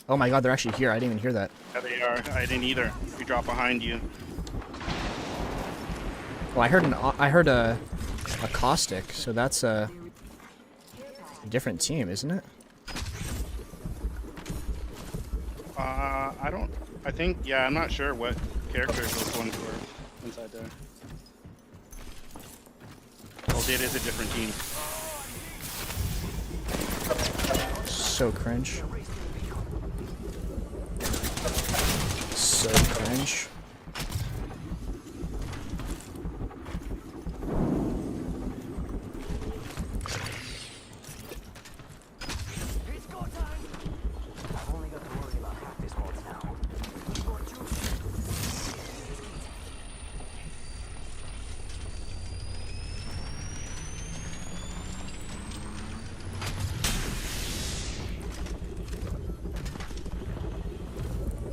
Oh my god, they're actually here. I didn't even hear that. Yeah, they are. I didn't either. We dropped behind you. Well, I heard a caustic, so that's a different team, isn't it? I think, yeah, I'm not sure what characters was going for inside there. Oh, it is a different team. So cringe. So cringe.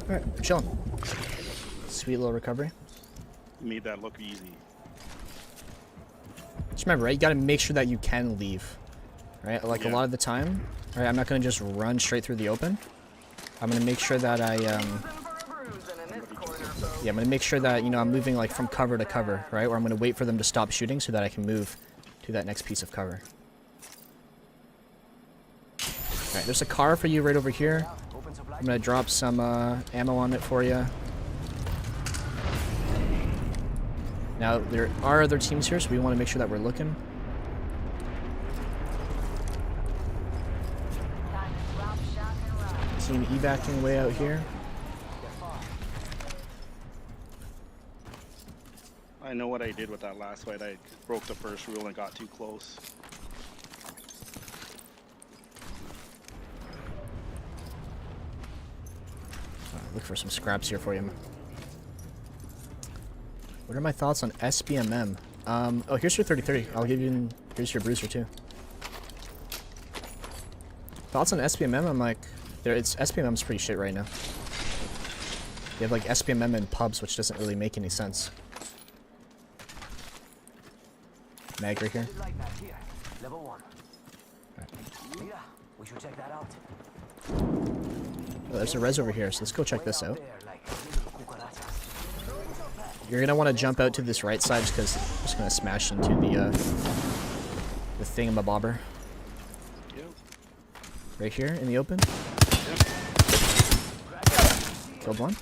Alright, we're chilling. Sweet little recovery. Made that look easy. Just remember, right? You gotta make sure that you can leave. Right? Like a lot of the time, right? I'm not gonna just run straight through the open. I'm gonna make sure that yeah, I'm gonna make sure that, you know, I'm moving like from cover to cover, right? Or I'm gonna wait for them to stop shooting so that I can move to that next piece of cover. Alright, there's a car for you right over here. I'm gonna drop some ammo on it for you. Now, there are other teams here, so we want to make sure that we're looking. Team evacing way out here. I know what I did with that last fight. I broke the first rule and got too close. Look for some scraps here for you. What are my thoughts on SBMM? Oh, here's your 30-30. I'll give you, here's your bruiser too. Thoughts on SBMM? I'm like, SBMM's pretty shit right now. You have like SBMM in pubs, which doesn't really make any sense. Mag right here. Oh, there's a res over here, so let's go check this out. You're gonna want to jump out to this right side just because I'm just gonna smash into the thingamabobber. Right here in the open. Killed one.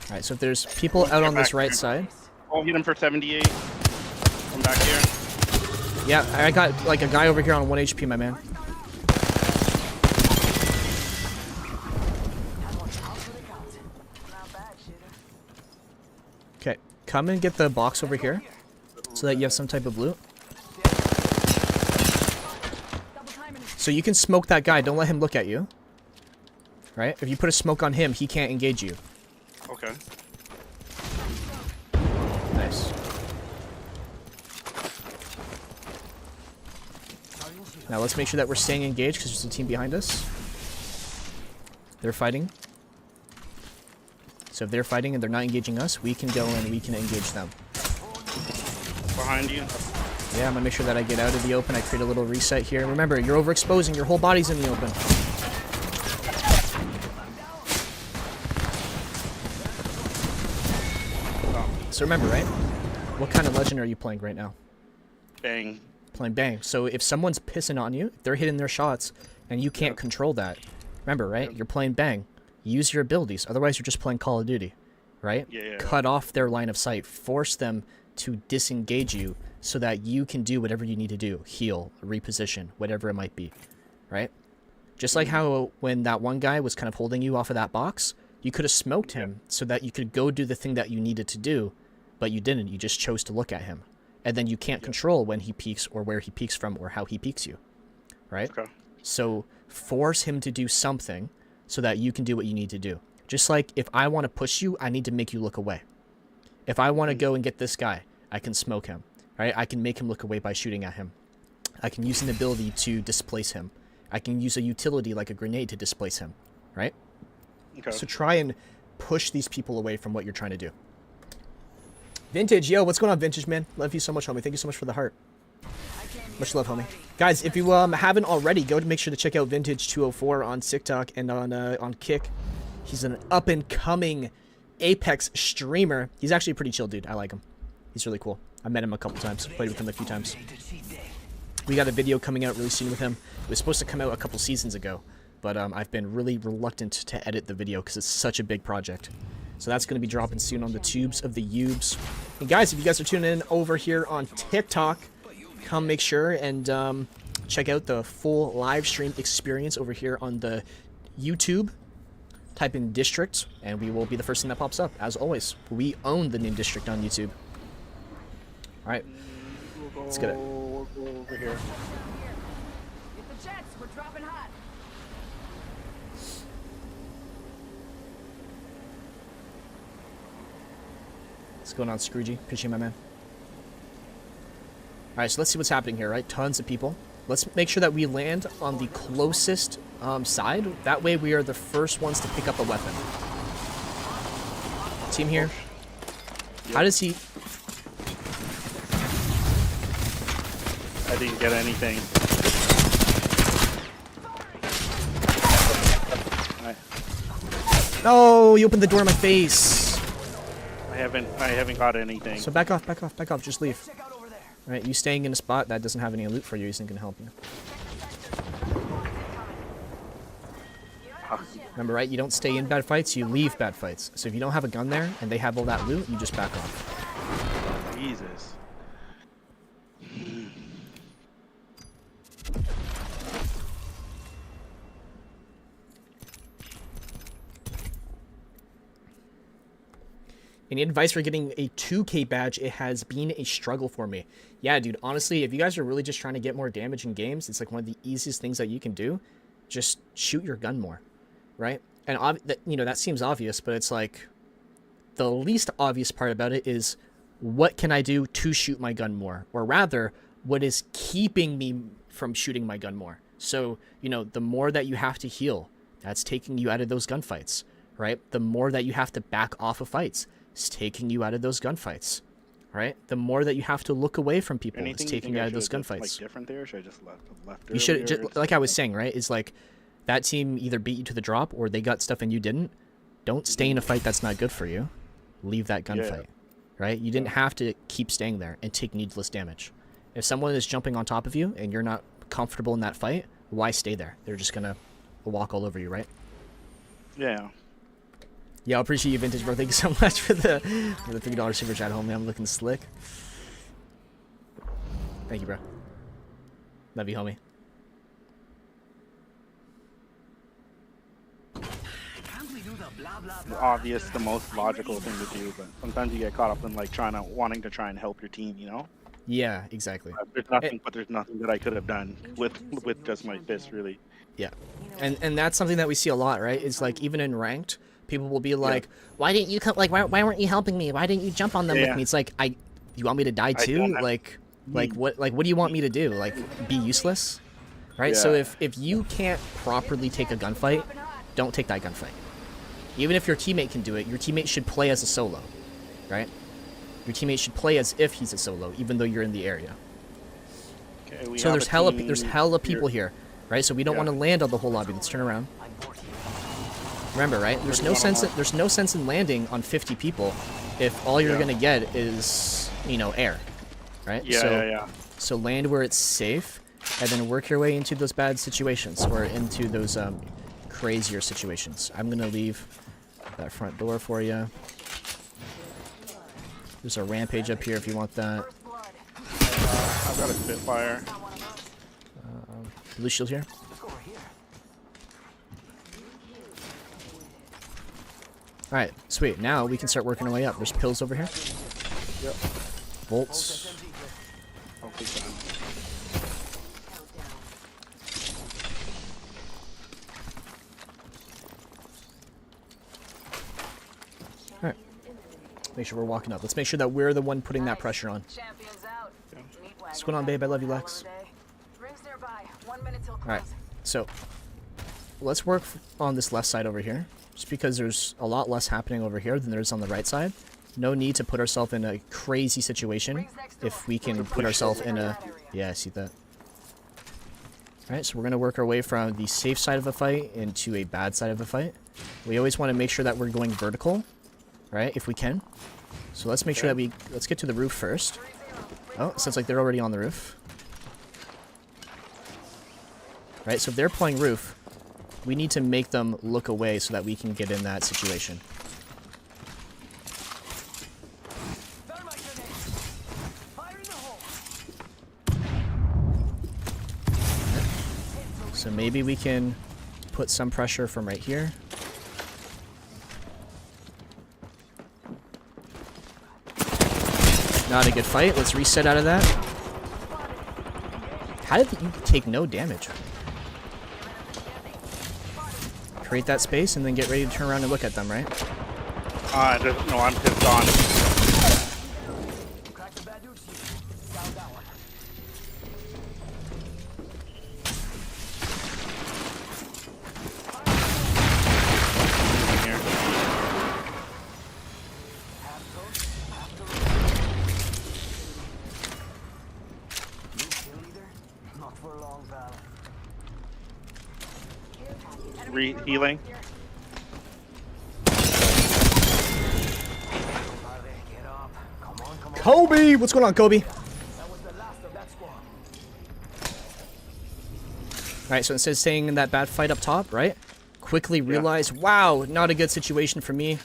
Alright, so if there's people out on this right side. I'll hit him for 78. Come back here. Yeah, I got like a guy over here on 1 HP, my man. Okay, come and get the box over here so that you have some type of loot. So you can smoke that guy. Don't let him look at you. Right? If you put a smoke on him, he can't engage you. Okay. Nice. Now let's make sure that we're staying engaged because there's a team behind us. They're fighting. So if they're fighting and they're not engaging us, we can go and we can engage them. Behind you. Yeah, I'm gonna make sure that I get out of the open. I create a little reset here. Remember, you're overexposing. Your whole body's in the open. So remember, right? What kind of legend are you playing right now? Bang. Playing bang. So if someone's pissing on you, they're hitting their shots, and you can't control that. Remember, right? You're playing bang. Use your abilities. Otherwise, you're just playing Call of Duty, right? Yeah. Cut off their line of sight. Force them to disengage you so that you can do whatever you need to do. Heal, reposition, whatever it might be, right? Just like how when that one guy was kind of holding you off of that box, you could have smoked him so that you could go do the thing that you needed to do, but you didn't. You just chose to look at him. And then you can't control when he peeks or where he peeks from or how he peeks you, right? Okay. So force him to do something so that you can do what you need to do. Just like if I want to push you, I need to make you look away. If I want to go and get this guy, I can smoke him, right? I can make him look away by shooting at him. I can use an ability to displace him. I can use a utility like a grenade to displace him, right? Okay. So try and push these people away from what you're trying to do. Vintage, yo, what's going on, Vintage, man? Love you so much, homie. Thank you so much for the heart. Much love, homie. Guys, if you haven't already, go to make sure to check out Vintage 204 on TikTok and on Kick. He's an up-and-coming Apex streamer. He's actually a pretty chill dude. I like him. He's really cool. I met him a couple times. Played with him a few times. We got a video coming out really soon with him. It was supposed to come out a couple seasons ago, but I've been really reluctant to edit the video because it's such a big project. So that's going to be dropping soon on the tubes of the Ubes. And guys, if you guys are tuning in over here on TikTok, come make sure and check out the full live stream experience over here on the YouTube. Type in District, and we will be the first thing that pops up. As always, we own the name District on YouTube. All right, let's get it. We'll go over here. Get the jets, we're dropping hot. What's going on, Scroogey? Appreciate my man. All right, so let's see what's happening here, right? Tons of people. Let's make sure that we land on the closest side. That way we are the first ones to pick up a weapon. Team here. How does he... I didn't get anything. No, you opened the door in my face. I haven't got anything. So back off, back off, back off. Just leave. All right, you staying in a spot that doesn't have any loot for you isn't going to help you. Remember, right? You don't stay in bad fights, you leave bad fights. So if you don't have a gun there and they have all that loot, you just back off. Jesus. Any advice for getting a 2K badge? It has been a struggle for me. Yeah, dude, honestly, if you guys are really just trying to get more damage in games, it's like one of the easiest things that you can do. Just shoot your gun more, right? And, you know, that seems obvious, but it's like the least obvious part about it is what can I do to shoot my gun more? Or rather, what is keeping me from shooting my gun more? So, you know, the more that you have to heal, that's taking you out of those gunfights, right? The more that you have to back off of fights, it's taking you out of those gunfights, right? The more that you have to look away from people, it's taking you out of those gunfights. Like different there? Or should I just left? You should, just, like I was saying, right? Is like that team either beat you to the drop or they got stuff and you didn't. Don't stay in a fight that's not good for you. Leave that gunfight, right? You didn't have to keep staying there and take needless damage. If someone is jumping on top of you and you're not comfortable in that fight, why stay there? They're just gonna walk all over you, right? Yeah. Yeah, I appreciate you, Vintage Bro. Thank you so much for the $3 super chat, homie. I'm looking slick. Thank you, bro. Love you, homie. Can't we do the blah blah The blah? obvious, the most logical thing to do, but sometimes you get caught up in like wanting to try and help your team, you know? Yeah, exactly. There's nothing that I could have done with just my fist, really. Yeah, and that's something that we see a lot, right? It's like even in ranked, people will be like, "Why didn't you come? Like, why weren't you helping me? Why didn't you jump on them with me?" It's like, you want me to die too? What do you want me to do? Like, be useless, right? So Yeah. if you can't properly take a gunfight, don't take that gunfight. Even if your teammate can do it, your teammate should play as a solo, right? Your teammate should play as if he's a solo, even though you're in the area. Okay, So there's hella people here, right? So we don't want to land on the whole lobby. Let's turn around. Remember, right? There's no sense in landing on 50 people if all you're gonna get is, air, right? Yeah. So land where it's safe, and then work your way into those bad situations or into those crazier situations. I'm gonna leave that front door for you. There's a rampage up here if you want that. I've got a Spitfire. Blue shield here. Alright, sweet. Now we can start working our way up. There's pills over here. Yep. Bolts. I'll take that. Alright. Make sure we're walking up. Let's make sure that we're the one putting that pressure on. What's going on, babe? I love you, Lex. Alright, so let's work on this left side over here. Just because there's a lot less happening over here than there is on the right side. No need to put ourselves in a crazy situation if we can put ourselves in a... Yeah, I see that. Alright, so we're going to work our way from the safe side of a fight into a bad side of a fight. We always want to make sure that we're going vertical, right, if we can. So let's make sure that let's get to the roof first. Oh, sounds like they're already on the roof. Right, so if they're playing roof, we need to make them look away so that we can get in that situation. So maybe we can put some pressure from right here. Not a good fight. Let's reset out of that. How did you take no damage? Create that space and then get ready to turn around and look at them, right? No, I'm pissed on. Healing. Kobe! What's going on, Kobe? Alright, so instead of staying in that bad fight up top, right? Quickly realize, wow, not a good situation for me,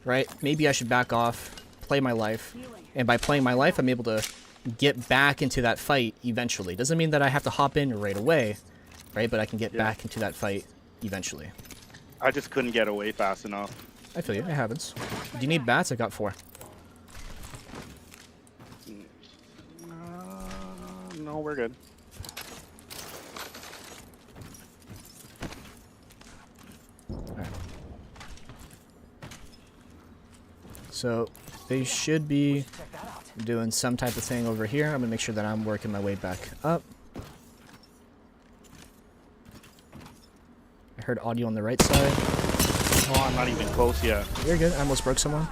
right? Maybe I should back off, play my life. And by playing my life, I'm able to get back into that fight eventually. Doesn't mean that I have to hop in right away, right? But I can get back into that fight eventually. I just couldn't get away fast enough. I feel you. It happens. Do you need bats? I got 4. No, we're good. Alright. So, they should be doing some type of thing over here. I'm going to make sure that I'm working my way back up. I heard audio on the right side. Oh, I'm not even close yet. You're good. I almost broke someone.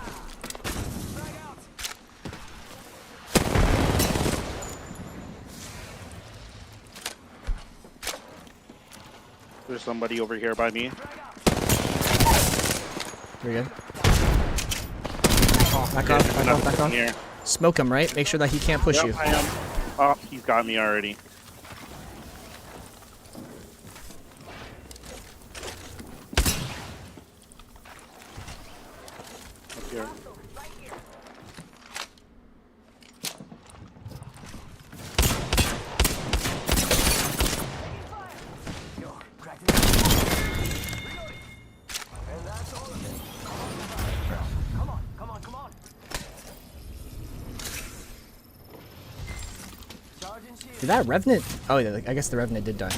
There's somebody over here by me. You're good. Back off, back off, back off. Here. Smoke him, right? Make sure that he can't push you. I am. Oh, he's got me already. Up here. Yo, cracked it. Reloading. And that's all of it. Come on, come on, come on. Sergeant Shield. Did that Revenant? Oh, yeah, I guess the Revenant did die.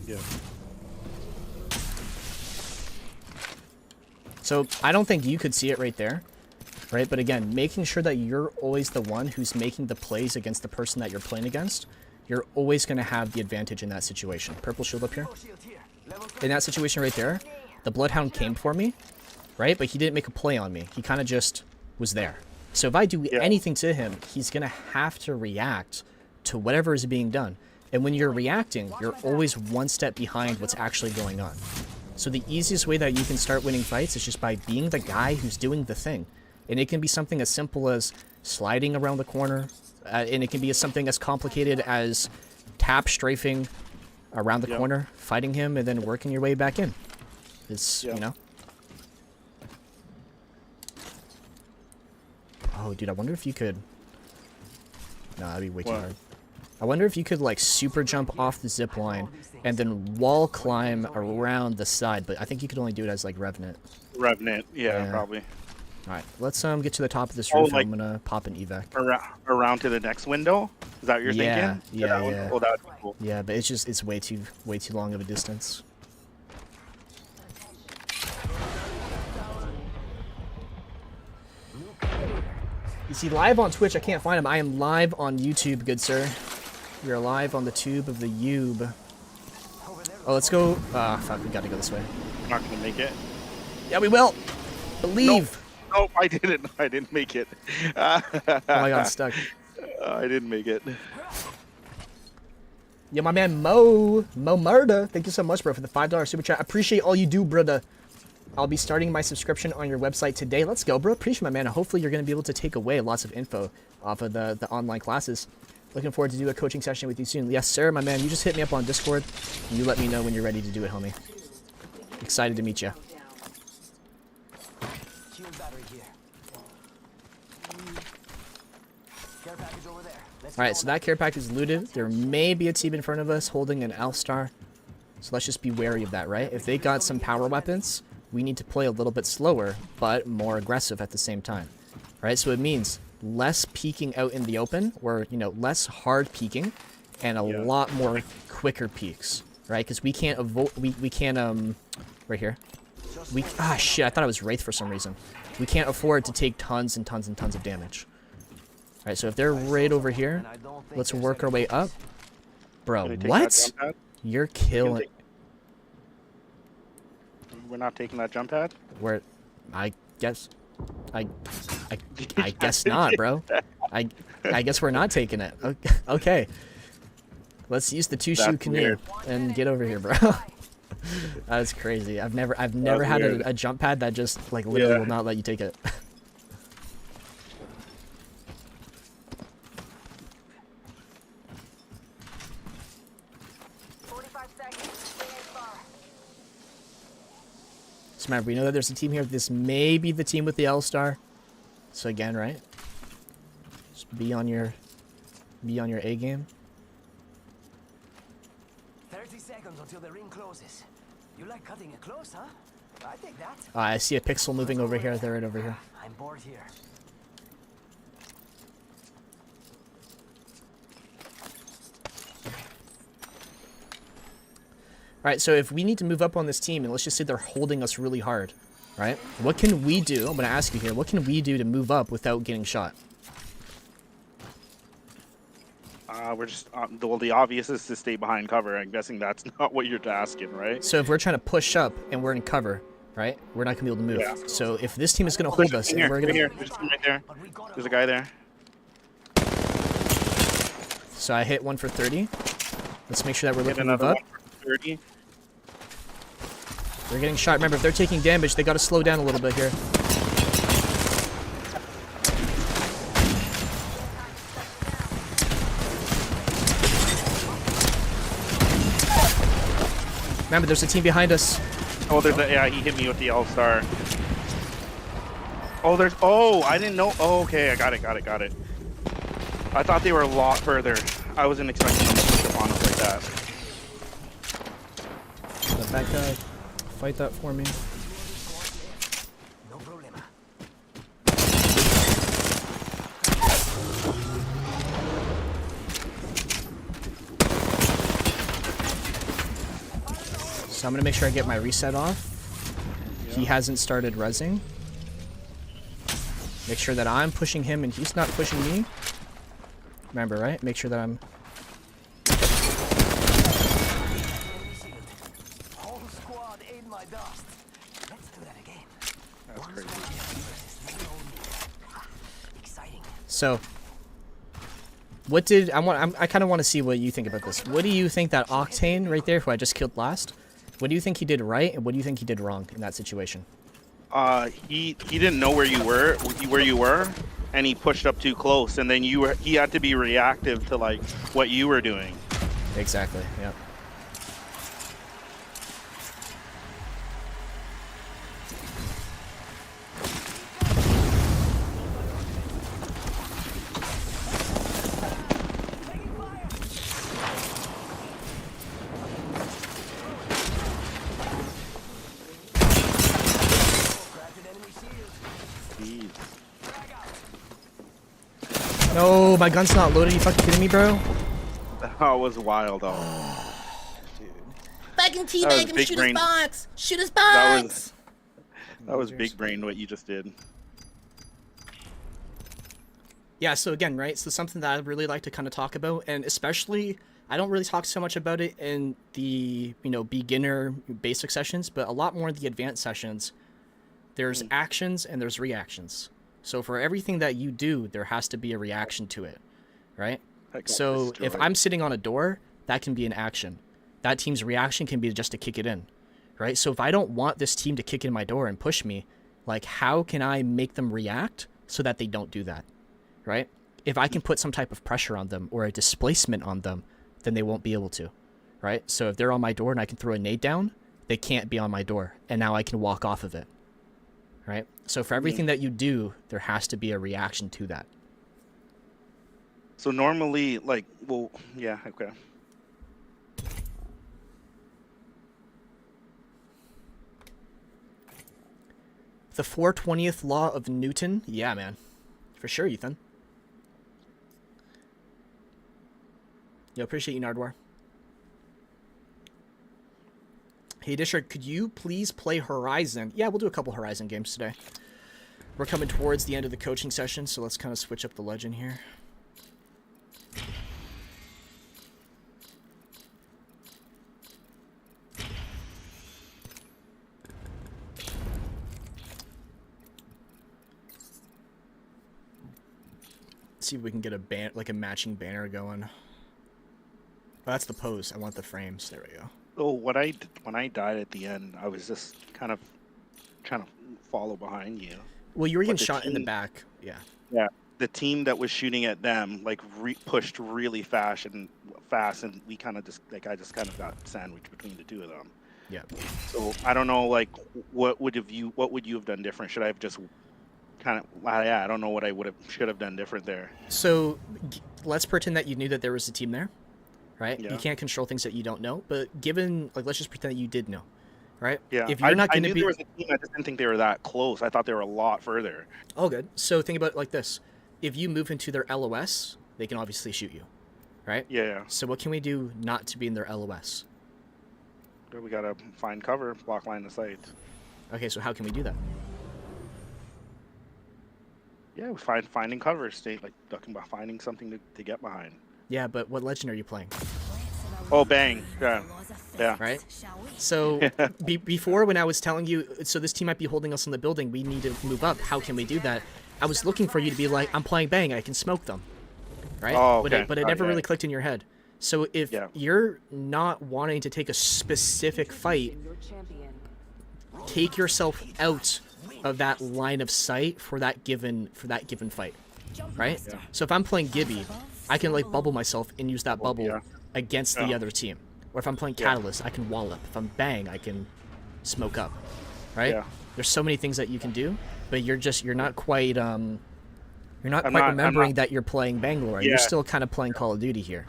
Yeah. So I don't think you could see it right there, right? But again, making sure that you're always the one who's making the plays against the person that you're playing against, you're always going to have the advantage in that situation. Purple shield up here. Shield here. Level In that situation right there, the Bloodhound came for me, right? But he didn't make a play on me. He kind of just was there. So if I do anything to him, he's going to have to react to whatever is being done. And when you're reacting, you're always one step behind what's actually going on. So the easiest way that you can start winning fights is just by being the guy who's doing the thing. And it can be something as simple as sliding around the corner, and it can be something as complicated as tap strafing around the corner, fighting him, and then working your way back in. It's, you know. Oh, dude, I wonder if you could... No, that'd be way too hard. I wonder if you could, like, super jump off the zip line and then wall climb around the side, but I think you could only do it as, like, Revenant. Revenant, yeah, probably. Alright, let's get to the top of this roof. like, I'm gonna pop an evac. Around to the next window? Is that what you're thinking? Yeah. Oh, that would be cool. Yeah, but it's way too long of a distance. You see, live on Twitch, I can't find him. I am live on YouTube, good sir. We are live on the tube of the Yube. Oh, let's go. Ah, fuck, we gotta go this way. I'm not gonna make it. Yeah, we will. Believe. Nope, I didn't. I didn't make it. Oh, I got stuck. I didn't make it. Yeah, my man Mo Murda, thank you so much, bro, for the $5 super chat. Appreciate all you do, brother. I'll be starting my subscription on your website today. Let's go, bro. Appreciate my man. Hopefully you're going to be able to take away lots of info off of the online classes. Looking forward to do a coaching session with you soon. Yes, sir, my man. You just hit me up on Discord, and you let me know when you're ready to do it, homie. Excited to meet you. shield battery here. Care package over there. Let's All right, so that care pack is looted. There may be a team in front of us holding an ALC star. So let's just be wary of that, right? If they got some power weapons, we need to play a little bit slower, but more aggressive at the same time. Right? So it means less peeking out in the open, or, you know, less hard peeking, and a lot more quicker peeks. Right? Because we can't avoid, we can't, right here. Shit, I thought it was Wraith for some reason. We can't afford to take tons and tons and tons of damage. Alright, so if they're right over here, let's work our way up. Bro, what? You're killing... We're not taking that jump pad? Where... I guess... I guess not, bro. I guess we're not taking it. Okay. Let's use the two-shoe canoe and get over here, bro. That's crazy. I've never had a jump pad that just, like, literally will not let you take it. So remember, we know that there's a team here. This may be the team with the L star. So again, right? Just be on your A game. 30 seconds until the ring closes. You like cutting it close, huh? I think that. I see a pixel moving over here. They're right over here. I'm bored here. Alright, so if we need to move up on this team, and let's just say they're holding us really hard, right? What can we do? I'm going to ask you here. What can we do to move up without getting shot? We're just... well, the obvious is to stay behind cover. I'm guessing that's not what you're asking, right? So if we're trying to push up and we're in cover, right? We're not going to be able to move. Yeah. So if this team is going to hold us, and we're going to... There's a team right there. There's a guy there. So I hit one for 30. Let's make sure that we're Hit looking to move another up. one for 30. They're getting shot. Remember, if they're taking damage, they got to slow down a little bit here. Remember, there's a team behind us. Oh, there's a, yeah, he hit me with the L-Star. Oh, there's, oh, I didn't know. Oh, okay, I got it. I thought they were a lot further. I wasn't expecting them to push up on us like that. Let that guy fight that for me. No problema. So I'm gonna make sure I get my reset off. He hasn't started rezzing. Make sure that I'm pushing him and he's not pushing me. Remember, right? Make sure that I'm... Whole squad ate my dust. Let's do that again. That's crazy. Exciting. So, what did... I kind of want to see what you think about this. What do you think that Octane right there, who I just killed last, what do you think he did right and what do you think he did wrong in that situation? He didn't know where you were, and he pushed up too close, and then he had to be reactive to like what you were doing. Exactly, yeah. Jeez. No, my gun's not loaded. You fucking kidding me, bro? That was wild, though. Fucking was teabag him, big shoot brain. his box! Shoot his That box! was big brain what you just did. Yeah, so again, right? So something that I really like to kind of talk about, and especially, I don't really talk so much about it in the, beginner basic sessions, but a lot more in the advanced sessions. There's actions and there's reactions. So for everything that you do, there has to be a reaction to it, right? So if I'm sitting on a door, that can be an action. That team's reaction can be just to kick it in, right? So if I don't want this team to kick in my door and push me, like how can I make them react so that they don't do that, right? If I can put some type of pressure on them or a displacement on them, then they won't be able to, right? So if they're on my door and I can throw a nade down, they can't be on my door, and now I can walk off of it, right? So for everything that you do, there has to be a reaction to that. So normally, like, well, yeah, okay. The 420th law of Newton? Yeah, man. For sure, Ethan. Yo, appreciate you, Nardwar. Hey, District, could you please play Horizon? Yeah, we'll do a couple Horizon games today. We're coming towards the end of the coaching session, so let's kind of switch up the legend here. See if we can get a matching banner going. Oh, that's the pose. I want the frames. There we go. So when I died at the end, I was just kind of trying to follow behind you. Well, you were getting the shot in the team- back. Yeah. Yeah, the team that was shooting at them like pushed really fast, and we kind of just I just kind of got sandwiched between the two of them. Yeah. So I don't know, like what would you have done different? Should I have just kind of yeah, I don't know what I should have done different there. So let's pretend that you knew that there was a team there, right? Yeah. You can't control things that you don't know, but given let's just pretend that you did know, right? Yeah, If you're not I going to knew be there was a team. I just didn't think they were that close. I thought they were a lot further. Oh, good. So think about it like this: if you move into their LOS, they can obviously shoot you, right? Yeah. So what can we do not to be in their LOS? We gotta find cover, block line of sight. Okay, so how can we do that? Yeah, we finding cover, stay like ducking, finding something to get behind. Yeah, but what legend are you playing? Oh, bang! Yeah, yeah. Right? So before, when I was telling you, so this team might be holding us in the building, we need to move up. How can we do that? I was looking for you to be like, I'm playing bang, I can smoke them, right? Oh, okay. But it never really clicked in your head. So if you're not wanting to take a specific fight, take yourself out of that line of sight for that given fight, right? So if I'm playing Gibby, I can like bubble myself and use that bubble against the other team. Or if I'm playing Catalyst, I can wall up. If I'm Bang, I can smoke up. Right? Yeah. There's so many things that you can do, but you're not quite remembering that you're playing Bangalore. Yeah. You're still kind of playing Call of Duty here.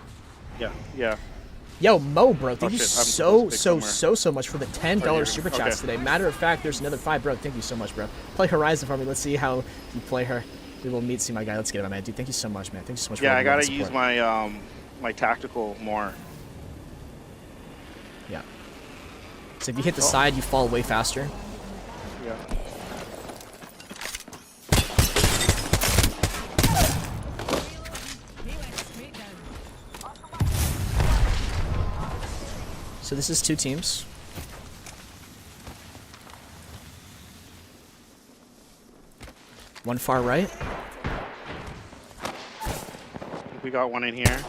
Yeah, yeah. Yo, Mo, bro, thank you shit, I'm so supposed to pick much for the $10 super chats today. Matter of fact, there's another 5, bro. Thank you so much, bro. Play Horizon for me. Let's see how you play her. We will meet. See my guy. Let's get it, my man. Dude, thank you so much, man. Thank you so much. Yeah, for I gotta support. use my my tactical more. Yeah. So if you hit the side, you fall way faster. Yeah. So this is 2 teams. One far right. We got one in here.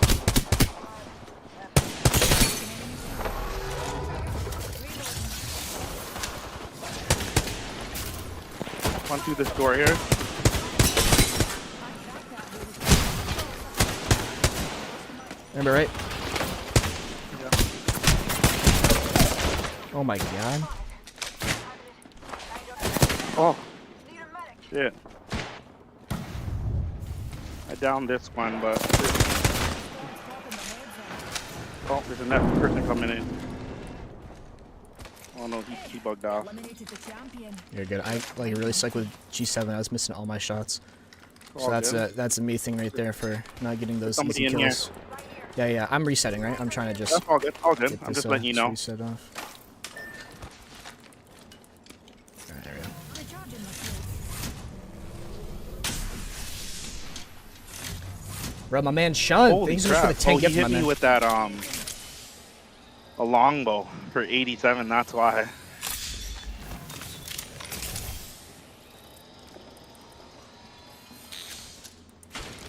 One through this door here. Remember, right? Yeah. Oh my god. Oh. Shit. I downed this one, but oh, there's another person coming in. Oh no, he bugged out. Eliminated the champion. You're good. I like really suck with G7. I was missing all my shots. So All that's good. that's a me thing right there for not getting those Somebody easy in here. kills. Yeah, I'm resetting, right? I'm trying to just That's all good. All good. get I'm this, just letting you know. reset off. Alright, there we go. Recharging my shields. Bro, my man Sean, Holy thanks so much crap! for the 10 Oh, he gift, my hit me man. with that a longbow for 87. That's why.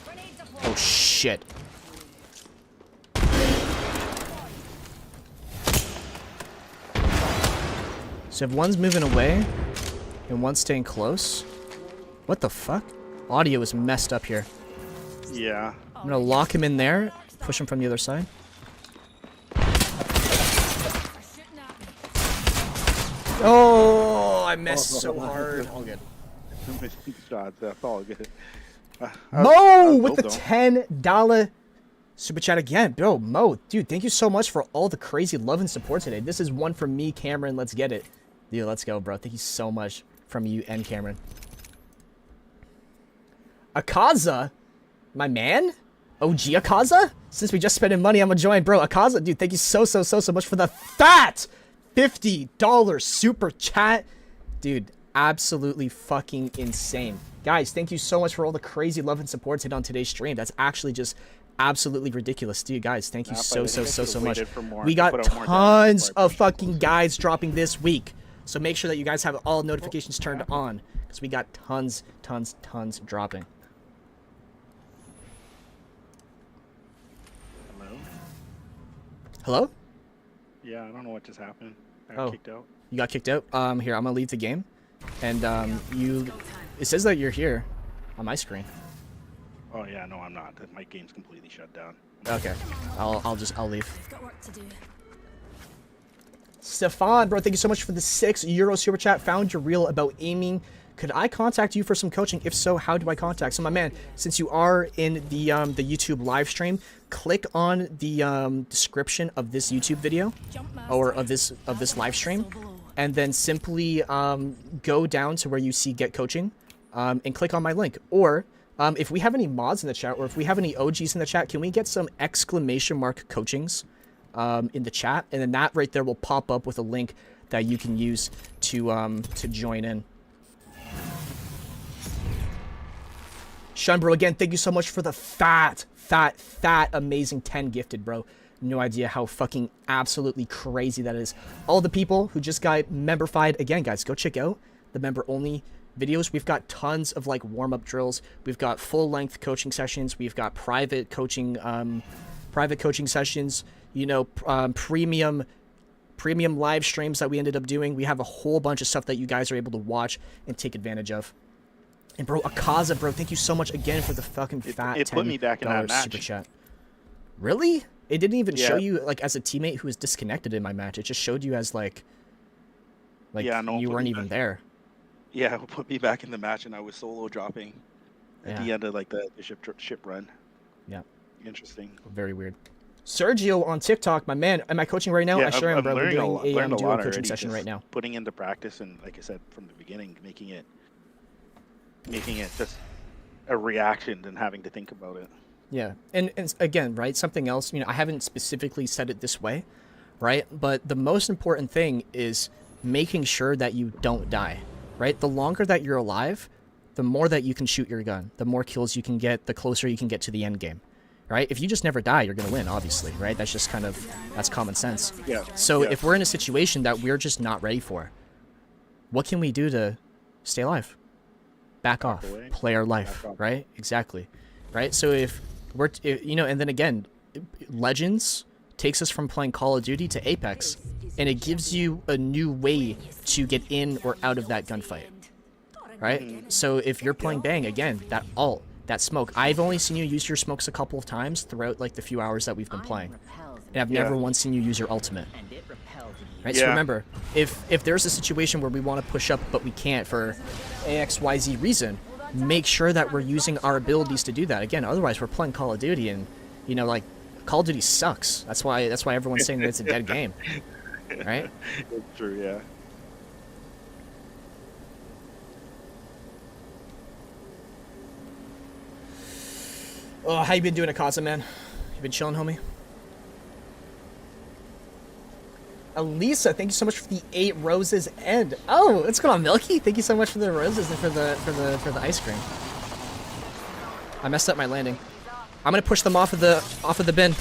Grenade deployed. Oh shit. So if one's moving away and one's staying close, what the fuck? Audio is messed up here. Yeah. I'm gonna lock him in there, push him from the other side. They're shooting at me. Oh, I missed so hard. All good. Shots. That's all good. Mo with the dope, $10 super chat again. Bro, Mo, dude, thank you so much for all the crazy love and support today. This is one from me, Cameron. Let's get it. Dude, let's go, bro. Thank you so much from you and Cameron. Akaza, my man? OG Akaza? Since we just spending money, I'm gonna join, bro. Akaza, dude, thank you so much for the fat $50 super chat. Dude, absolutely fucking insane. Guys, thank you so much for all the crazy love and support on today's stream. That's actually just absolutely ridiculous. Dude, guys, thank you so much. We got tons of fucking guides dropping this week. So make sure that you guys have all notifications turned on, because we got tons dropping. Hello? Hello? Yeah, I don't know what just happened. I Oh. got kicked out. You got kicked out? Here, I'm gonna leave the game. And it says that you're here on my screen. Oh yeah, no, I'm not. My game's completely shut down. Okay. I'll leave. We've got work to do. Stefan, bro, thank you so much for the €6 super chat. Found your reel about aiming. Could I contact you for some coaching? If so, how do I contact? So, my man, since you are in the YouTube live stream, click on the description of this YouTube video or of this live stream, and then simply go down to where you see Get Coaching, and click on my link. Or if we have any mods in the chat, or if we have any OGs in the chat, can we get some exclamation mark coachings in the chat, and then that right there will pop up with a link that you can use to join in. Sean, bro, again, thank you so much for the fat, amazing 10 gifted, bro. No idea how fucking absolutely crazy that is. All the people who just got member-fied, again, guys, go check out the member-only videos. We've got tons of like warm-up drills. We've got full-length coaching sessions. We've got private coaching sessions. You know, premium live streams that we ended up doing. We have a whole bunch of stuff that you guys are able to watch and take advantage of. And bro, Akaza, bro, thank you so much again for the fucking fat It put me back in that $10 super match. chat. Really? It didn't even show Yeah. you like as a teammate who was disconnected in my match. It just showed you as like Yeah, no one you put weren't me even back. there. Yeah, put me back in the match, and I was solo dropping at the Yeah. end of like the ship run. Yeah. Interesting. Very weird. Sergio on TikTok, my man. Am I coaching right now? Yeah, I sure am, I'm bro. We're learning doing I've learned a duo lot coaching already. session Just right now. putting into practice, and like I said from the beginning, making it just a reaction than having to think about it. Yeah, and again, right, something else, I haven't specifically said it this way, right? But the most important thing is making sure that you don't die, right? The longer that you're alive, the more that you can shoot your gun, the more kills you can get, the closer you can get to the end game, right? If you just never die, you're going to win, obviously, right? That's just that's common sense. Yeah. So yeah. if we're in a situation that we're just not ready for, what can we do to stay alive? Back off, away. play our life, Back off. right? Exactly, right? So if we're, and then again, Legends takes us from playing Call of Duty to Apex, and it gives you a new way to get in or out of that gunfight, right? So if you're playing Bang, again, that ult, that smoke, I've only seen you use your smokes a couple of times throughout like the few hours that we've been playing, and I've never Yeah. once seen you use your ultimate. Right, so Yeah. remember, if there's a situation where we want to push up but we can't for AXYZ reason, make sure that we're using our abilities to do that. Again, otherwise we're playing Call of Duty, and like Call of Duty sucks. That's why everyone's saying that it's a dead game, right? It's true. Yeah. Oh, how you been doing, Akaza, man? You been chilling, homie? Elisa, thank you so much for the 8 roses and what's going on, Milky? Thank you so much for the roses and for the ice cream. I messed up my landing. I'm gonna push them off of the bin.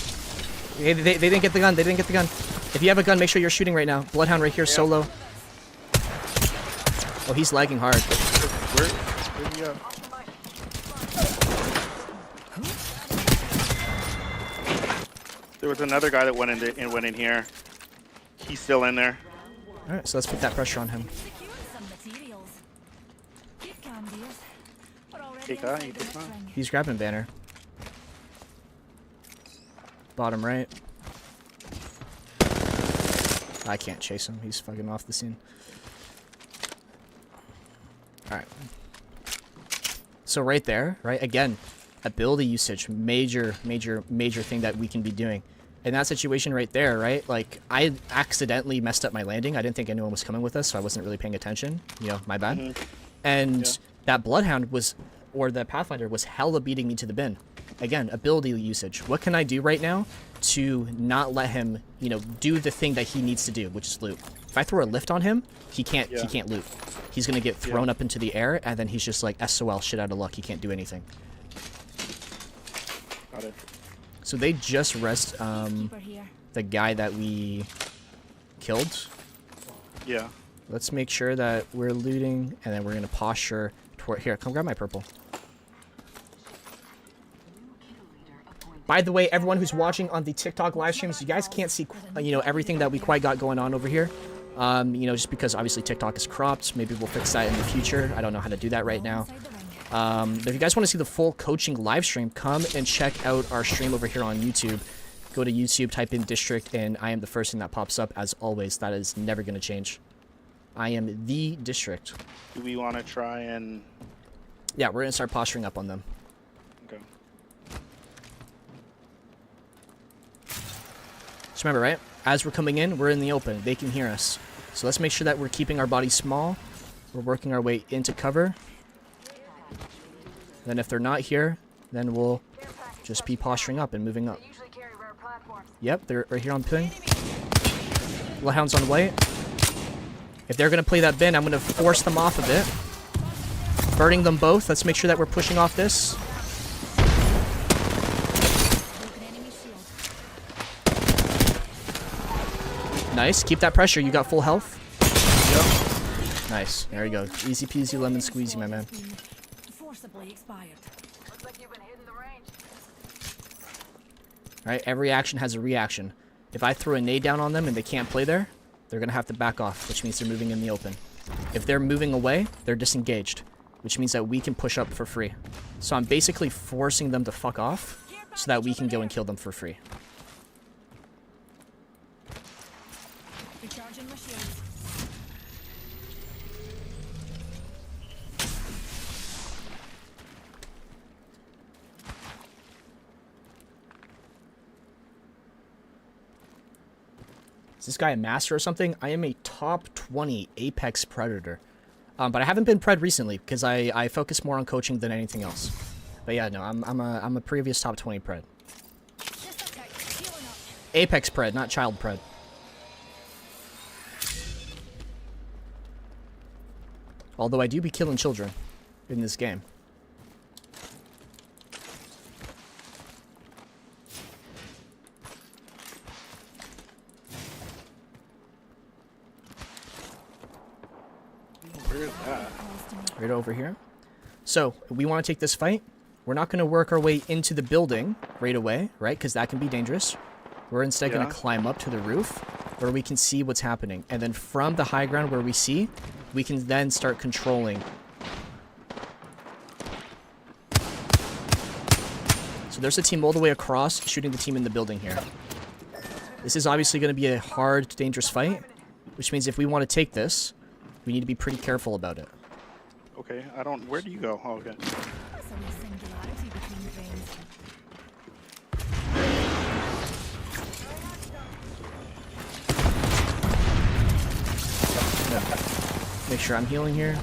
They didn't get the gun. They didn't get the gun. If you have a gun, make sure you're shooting right now. Bloodhound right here, solo. Oh, he's lagging hard. Where you at? There was another guy that went in here. He's still in there. All right, so let's put that pressure on him. Secured some materials. Keep calm, dears. We're already Take that, inside you the take that. ring. He's grabbing banner. Bottom right. I can't chase him. He's fucking off the scene. Alright. So right there, right, again, ability usage, major thing that we can be doing. In that situation right there, right, like, I accidentally messed up my landing. I didn't think anyone was coming with us, so I wasn't really paying attention. My bad. And that Bloodhound or the Pathfinder was hella beating me to the bin. Again, ability usage. What can I do right now to not let him, do the thing that he needs to do, which is loot? If I throw a lift on him, he can't loot. He's gonna get thrown up into the air, and then he's just like SOL, shit out of luck. He can't do anything. Got it. So they just rest Keeper here. the guy that we killed. Yeah. Let's make sure that we're looting, and then we're gonna posture toward here. Come grab my purple. By the way, everyone who's watching on the TikTok live streams, you guys can't see, everything that we quite got going on over here. Just because obviously TikTok is cropped. Maybe we'll fix that in the future. I don't know how to do that right now. Inside the ring. But if you guys want to see the full coaching live stream, come and check out our stream over here on YouTube. Go to YouTube, type in District, and I am the first thing that pops up, as always. That is never going to change. I am the District. Do we want to try and? Yeah, we're going to start posturing up on them. Okay. Just remember, right? As we're coming in, we're in the open. They can hear us. So let's make sure that we're keeping our bodies small. We're working our way into cover. Then if they're not here, then we'll just be posturing up and moving up. Usually carry rare platforms. Yep, they're right here on ping. Bloodhound's on white. If they're going to play that bin, I'm going to force them off of it. Burning them both. Let's make sure that we're pushing off this. Broken enemy shield. Nice. Keep that pressure. You got full health. Yep. Nice. There you go. Easy peasy lemon squeezy, my man. Forcibly expired. Looks like you've been hitting the range. Right? Every action has a reaction. If I throw a nade down on them and they can't play there, they're going to have to back off, which means they're moving in the open. If they're moving away, they're disengaged, which means that we can push up for free. So I'm basically forcing them to fuck off so that we can go and kill them for free. this guy a master or something? I am a top 20 Apex Predator. But I haven't been Pred recently because I focus more on coaching than anything else. But yeah, no, I'm a previous top 20 Pred. Apex Pred, not Child Pred. Although I do be killing children in this game. Where is that? Right over here. So, we want to take this fight. We're not going to work our way into the building right away, right? Because that can be dangerous. We're instead going to climb up to the roof where we can see what's happening. And then from the high ground where we see, we can then start controlling. So there's a team all the way across shooting the team in the building here. This is obviously going to be a hard, dangerous fight, which means if we want to take this, we need to be pretty careful about it. Okay, I don't. Where do you go? Oh, okay. There's a wee singularity between the veins. Make sure I'm healing here.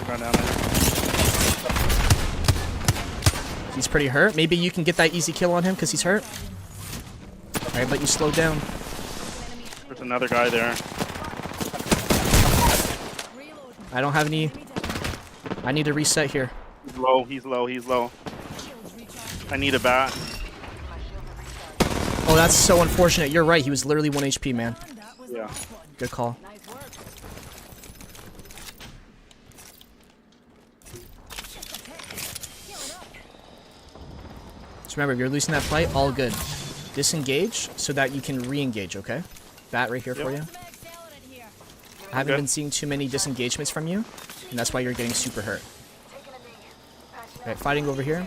Run down there. He's pretty hurt. Maybe you can get that easy kill on him because he's hurt. Alright, but you slowed down. There's another guy there. I don't have any... I need to reset here. He's low. He's low. He's low. I need a bat. Oh, that's so unfortunate. You're right. He was literally 1 HP, man. Yeah. Good call. Just remember, if you're losing that fight, all good. Disengage so that you can re-engage, okay? Bat right here for you. I haven't been seeing too many disengagements from you, and that's why you're getting super hurt. Alright, fighting over here.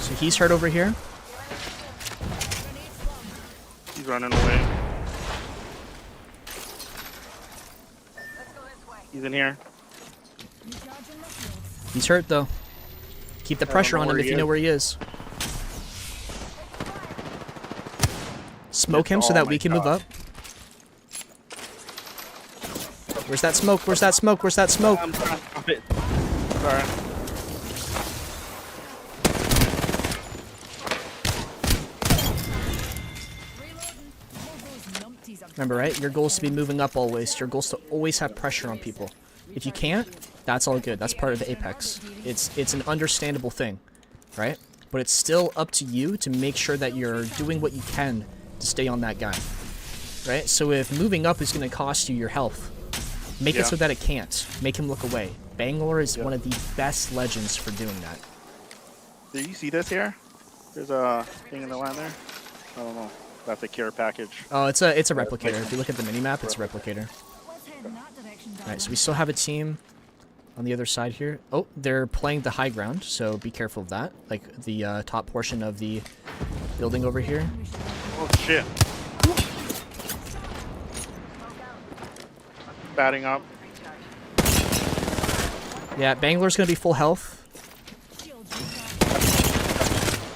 So he's hurt over here. He's running away. He's in here. He's hurt though. Keep the pressure on him if you know where he is. Smoke him so that we can move up. Where's that smoke? Where's that smoke? Where's that smoke? I'm trying to stop it. Sorry. Remember, right? Your goal is to be moving up always. Your goal is to always have pressure on people. If you can't, that's all good. That's part of the Apex. It's an understandable thing, right? But it's still up to you to make sure that you're doing what you can to stay on that guy, right? So if moving up is going to cost you your health, make it so that it can't. Make him look away. Bangalore is one of the best legends for doing that. Do you see this here? There's a thing in the line there. I don't know. That's a care package. Oh, it's a replicator. If you look at the minimap, it's a replicator. Alright, so we still have a team on the other side here. Oh, they're playing the high ground, so be careful of that. Like the top portion of the building over here. Oh shit. Batting up. Yeah, Bangalore's gonna be full health.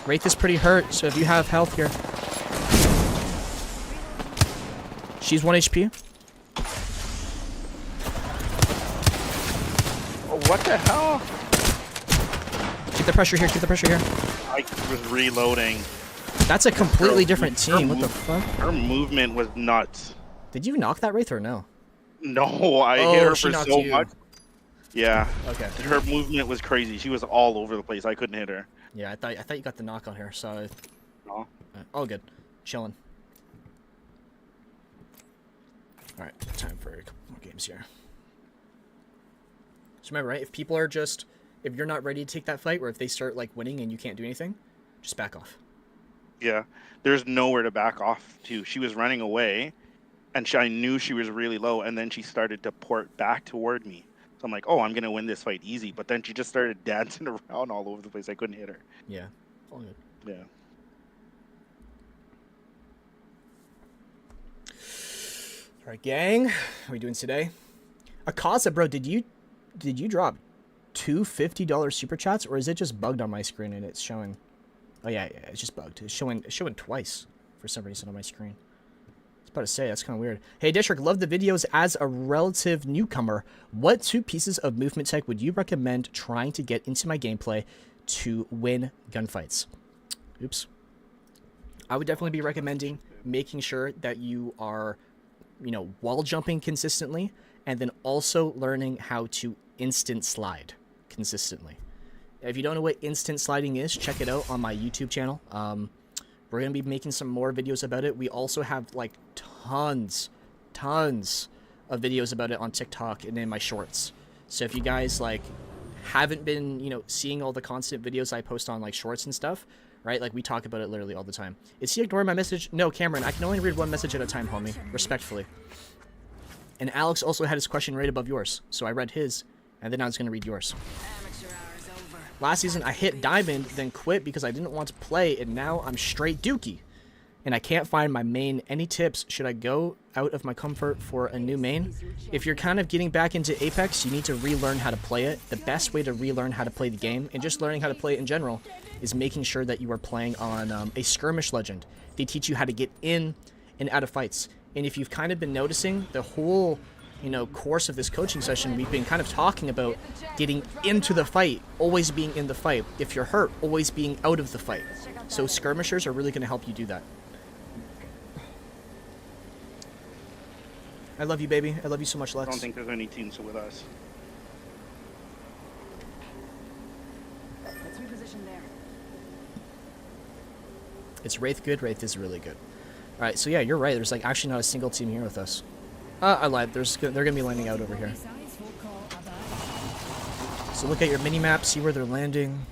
Wraith is pretty hurt, so if you have health here. She's 1 HP. Oh, what the hell? Keep the pressure here, keep the pressure here. I was reloading. That's a completely different team. What the fuck? Her movement was nuts. Did you knock that Wraith or no? No, I hit her she for knocked so you. much. Yeah. Okay. Her movement was crazy. She was all over the place. I couldn't hit her. Yeah, I thought you got the knock on her, so No. all good. Chilling. Alright, time for a couple more games here. So remember, right, if people are just, if you're not ready to take that fight, or if they start like winning and you can't do anything, just back off. Yeah. There's nowhere to back off to. She was running away, and I knew she was really low, and then she started to port back toward me. So I'm like, oh, I'm going to win this fight easy. But then she just started dancing around all over the place. I couldn't hit her. Yeah, all good. Yeah. Alright, gang. How are we doing today? Akaza, bro, did you drop two $50 super chats, or is it just bugged on my screen and it's showing? Oh yeah, it's just bugged. It's showing twice for some reason on my screen. I was about to say, that's kind of weird. Hey District, love the videos. As a relative newcomer, what 2 pieces of movement tech would you recommend trying to get into my gameplay to win gunfights? Oops. I would definitely be recommending making sure that you are, you know, wall jumping consistently, and then also learning how to instant slide consistently. If you don't know what instant sliding is, check it out on my YouTube channel. We're going to be making some more videos about it. We also have like tons of videos about it on TikTok and in my shorts. So if you guys like haven't been, you know, seeing all the constant videos I post on like shorts and stuff, right? Like we talk about it literally all the time. Is he ignoring my message? No, Cameron, I can only read one message at a time, homie, respectfully. And Alex also had his question right above yours. So I read his, and then I was going to read yours. Last season, I hit Diamond, then quit because I didn't want to play, and now I'm straight Dookie. And I can't find my main. Any tips? Should I go out of my comfort for a new main? If you're kind of getting back into Apex, you need to relearn how to play it. The best way to relearn how to play the game, and just learning how to play it in general, is making sure that you are playing on a skirmish legend. They teach you how to get in and out of fights. And if you've kind of been noticing the whole, you know, course of this coaching session, we've been kind of talking about getting into the fight, always being in the fight. If you're hurt, always being out of the fight. So skirmishers are really going to help you do that. I love you, baby. I love you so much, Lex. I don't think there's any teams with us. Let's reposition there. It's Wraith good? Wraith is really good. Alright, so yeah, you're right. There's like actually not a single team here with us. I lied. They're going to be landing out over here. So look at your mini-map, see where they're landing.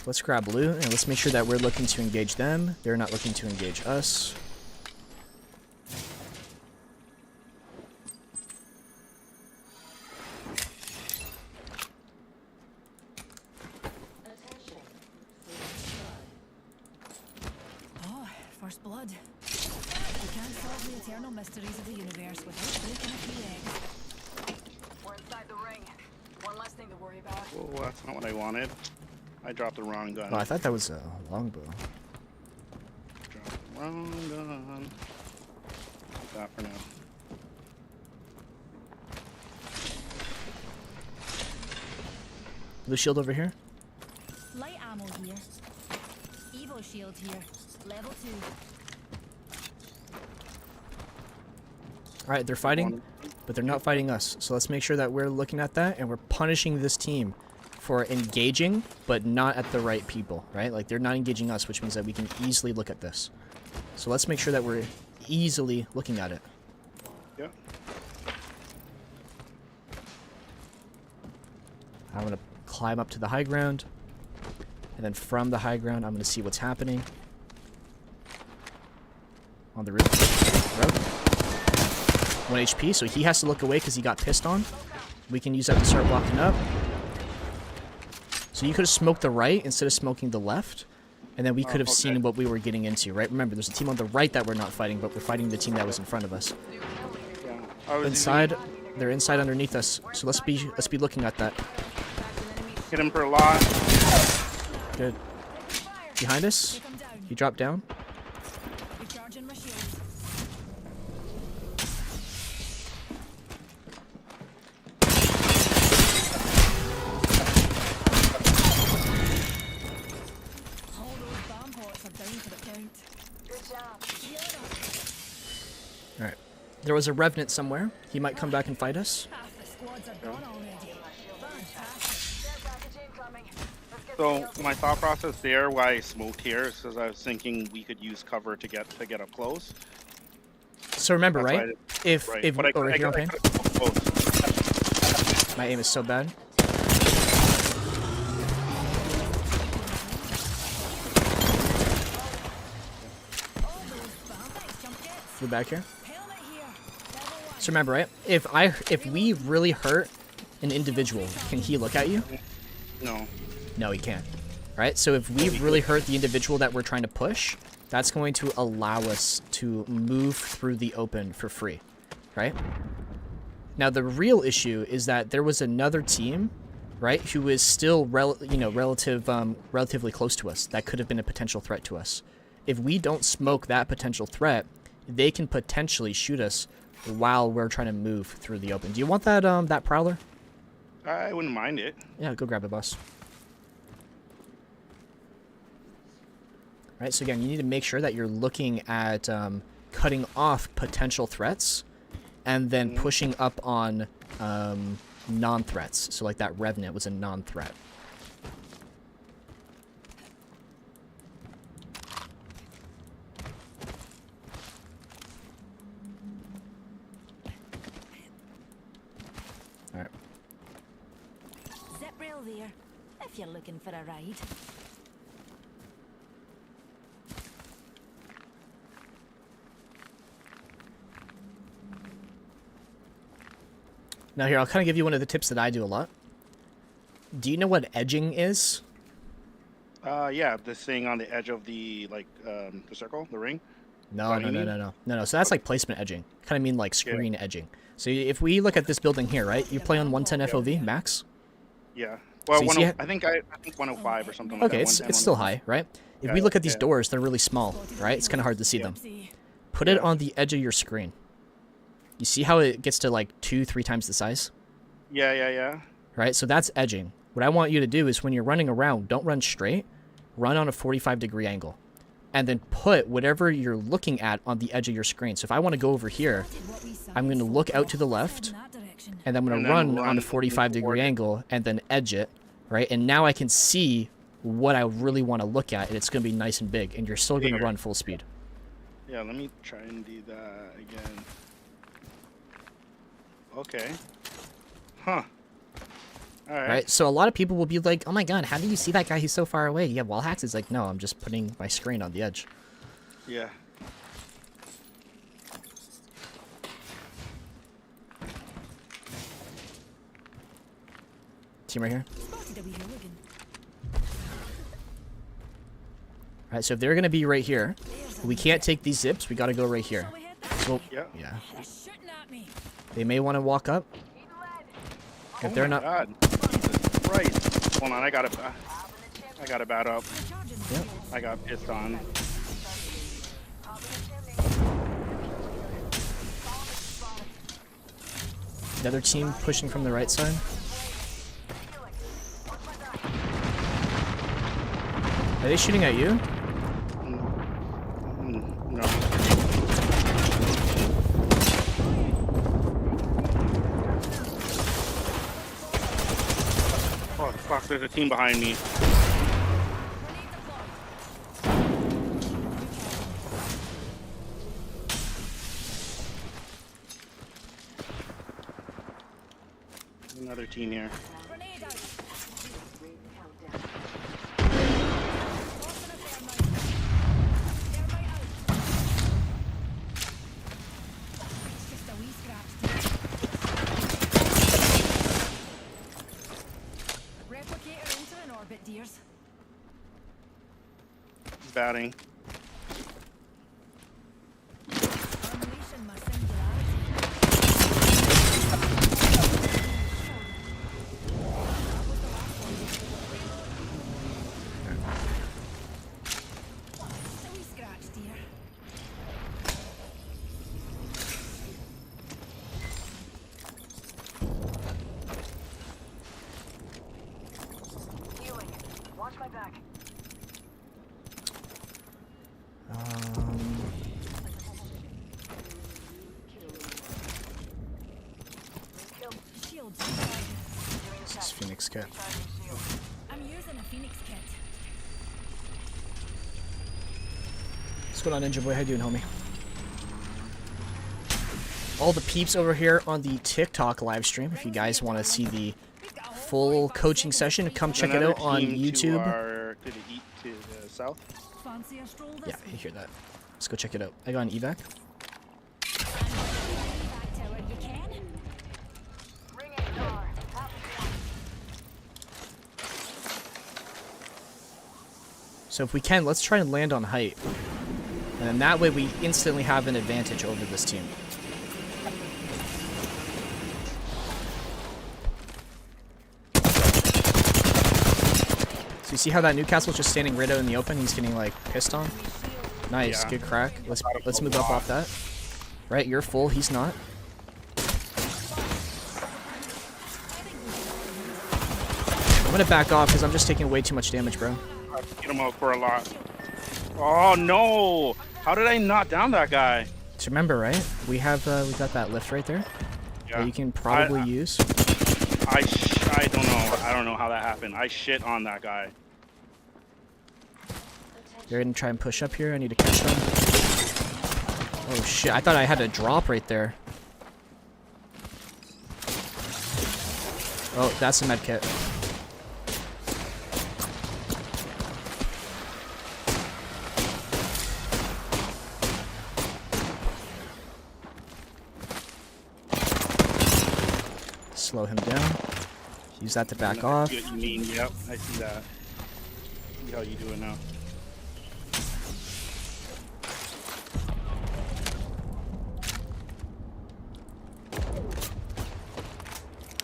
Let's grab loot, and let's make sure that we're looking to engage them. They're not looking to engage us. Oh, first blood. We can't solve the eternal mysteries of the universe without breaking a few eggs. We're inside the ring. One less thing to worry about. Oh, that's not what I wanted. I dropped the wrong gun. Oh, I thought that was a longbow. Dropped the wrong gun. Keep that for now. Blue shield over here. Light ammo here. Evo shield here. Level 2. Alright, they're fighting, but they're not fighting us. So let's make sure that we're looking at that and we're punishing this team for engaging, but not at the right people, right? Like they're not engaging us, which means that we can easily look at this. So let's make sure that we're easily looking at it. Yeah. I'm going to climb up to the high ground, and then from the high ground, I'm going to see what's happening on the roof. 1 HP, so he has to look away because he got pissed on. We can use that to start blocking up. So you could have smoked the right instead of smoking the left, and then we could have seen what we were getting into, right? Remember, there's a team on the right that we're not fighting, but we're fighting the team that was in front of us. Yeah. Inside, they're inside underneath us, so let's be looking at that. Hit him for a lot. Good. Behind us, he dropped down. Recharging my shield. All those bomb ports are down for the count. Good job. All right. There was a revenant somewhere. He might come back and fight us. Half the squads are gone already. Fantastic. There's package incoming. Let's get So the my thought process there, why I smoked here, is because I was thinking we could use cover to get up close. So remember, That's why right? I did- If Right. if But I oh, right here on pain. could've smoked close. My aim is so bad. Flew back here. Helmet here. Level 1. So remember, right? If we really hurt an individual, can he look at you? No. No, he can't. Right? So if we really hurt the individual that we're trying to push, that's going to allow us to move through the open for free. right? Now the real issue is that there was another team, right, who is still relatively close to us. That could have been a potential threat to us. If we don't smoke that potential threat, they can potentially shoot us while we're trying to move through the open. Do you want that that prowler? I wouldn't mind it. Yeah, go grab it, boss. Right, so again, you need to make sure that you're looking at cutting off potential threats and then pushing up on non-threats. So like that Revenant was a non-threat. Alright. Zip rail there, if you're looking for a ride. Now here, I'll kind of give you one of the tips that I do a lot. Do you know what edging is? Yeah, this thing on the edge of the the circle, the ring. No, What do no, you no, mean? no, no, no, no. So that's like placement edging. Kind of mean like screen edging. So if we look at this building here, right? You play on 110 FOV max. Yeah. Well, So you see it? I think 105 or something like Okay, that. it's still high, right? If we Yeah, look at these yeah. doors, they're really small, right? It's kind of hard to see them. See, Put it Yeah. on the edge of your screen. You see how it gets to like 2-3 times the size, Yeah. right? So that's edging. What I want you to do is when you're running around, don't run straight. Run on a 45-degree angle. And then put whatever you're looking at on the edge of your screen. So if I want to go over here, what we saw I'm going to is look out to the in left, that direction. and then I'm going And to then run on run a 45-degree toward it. angle and then edge it, right? And now I can see what I really want to look at, and it's going to be nice and big, and you're still going to Bigger. run full speed. Yeah, let me try and do that again. Okay. Huh. All right. Right? So a lot of people will be like, oh my god, how do you see that guy? He's so far away. Yeah, wall hacks is like, no, I'm just putting my screen on the edge. Yeah. Team right here. Spotted a wee hooligan. Right, so if they're going to be right here, we can't take these zips. We got to go right here. Shall we head that So, Yeah. yeah. They're shooting at me. They may want to walk up. If they're not... God. Jesus Christ. Hold on, I got it bad up. They're charging Yep. me. I got pissed on. The other team pushing from the right side. Are they shooting at you? No. Oh, fuck, there's a team behind me. Another team here. Grenade out. It's just a wee scratch. Replicator into an orbit, dears. Batting. Unleashing my singularity. Just a wee scratch, dear. Healing. Watch my back. Shields. This is Phoenix Cat. I'm using a Phoenix kit. What's going on, Ninja Boy? How you doing, homie? All the peeps over here on the TikTok live stream. If you guys want to see the We've got a whole full 45 coaching seconds session, to come beat check it Another out on team YouTube. To the east, to the south. Fancy a stroll this Yeah, way? you hear that. Let's go check it out. I got an evac. Back tower, you can. Ring A tower. Half So if we can, let's try and land on height. And then that way we instantly have an advantage over this team. You see how that Newcastle's just standing right out in the open? He's getting like pissed on. Nice, Yeah. good crack. Let's move up off that. Right, you're full. He's not. I'm gonna back off because I'm just taking way too much damage, bro. I get him out for a lot. Oh no! How did I knock down that guy? So remember, right? We got that lift right there Yeah. that you can probably use. I don't know. I don't know how that happened. I shit on that guy. You're gonna try and push up here. I need to catch them. Oh shit! I thought I had a drop right there. Oh, that's a med kit. Slow him down. Use that to back off. I see what you mean. Yep, I see that. See how you doing now.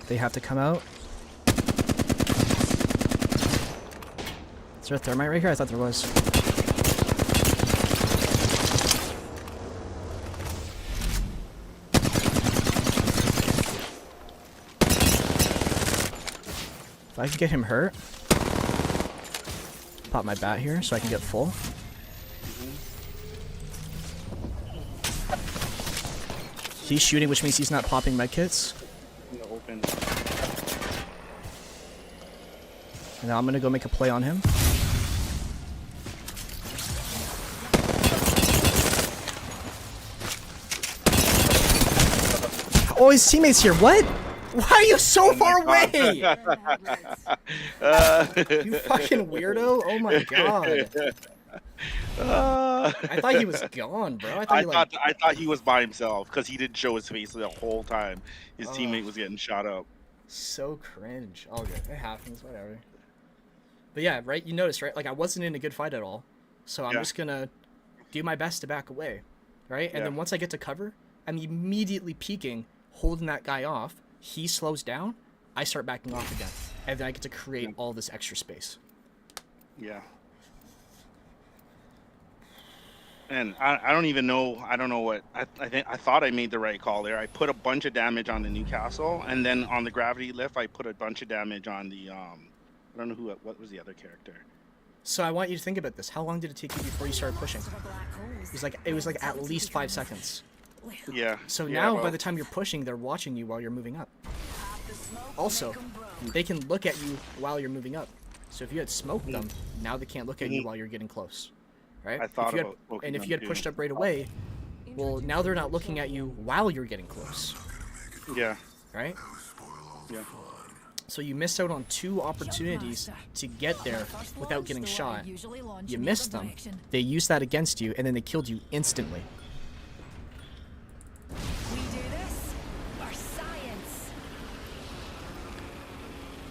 They have to come out. Is there a thermite right here? I thought there was. If I can get him hurt, pop my bat here so I can get full. He's shooting, which means he's not popping medkits. In the open. And now I'm gonna go make a play on him. Oh, his teammate's here. What? Why are you so far away? You fucking weirdo. Oh my god. I thought he was gone, bro. I thought he was by himself because he didn't show his face the whole time. His teammate was getting shot up. So cringe. All good. It happens. Whatever. But yeah, right? You noticed, right? Like, I wasn't in a good fight at all. So I'm just gonna do my best to back away. Right? And then once I get to cover, I'm immediately peeking, holding that guy off. He slows down. I start backing off again. And then I get to create all this extra space. Yeah. And I don't even know. I don't know what. I thought I made the right call there. I put a bunch of damage on the Newcastle, and then on the gravity lift, I put a bunch of damage on the I don't know what was the other character. So I want you to think about this. How long did it take you before you started pushing? It was like at least 5 seconds. Yeah. So yeah, now well, by the time you're pushing, they're watching you while you're moving up. Also, they can look at you while you're moving up. So if you had smoked them, now they can't look at you while you're getting close. Right? I thought if you had, about smoking and if them you had too. pushed up right away, well, now they're not looking at you while you're getting close. Yeah. Right? Yeah. So you missed out on 2 opportunities to get there without getting shot. You missed them. They used that against you, and then they killed you instantly. We do this for science.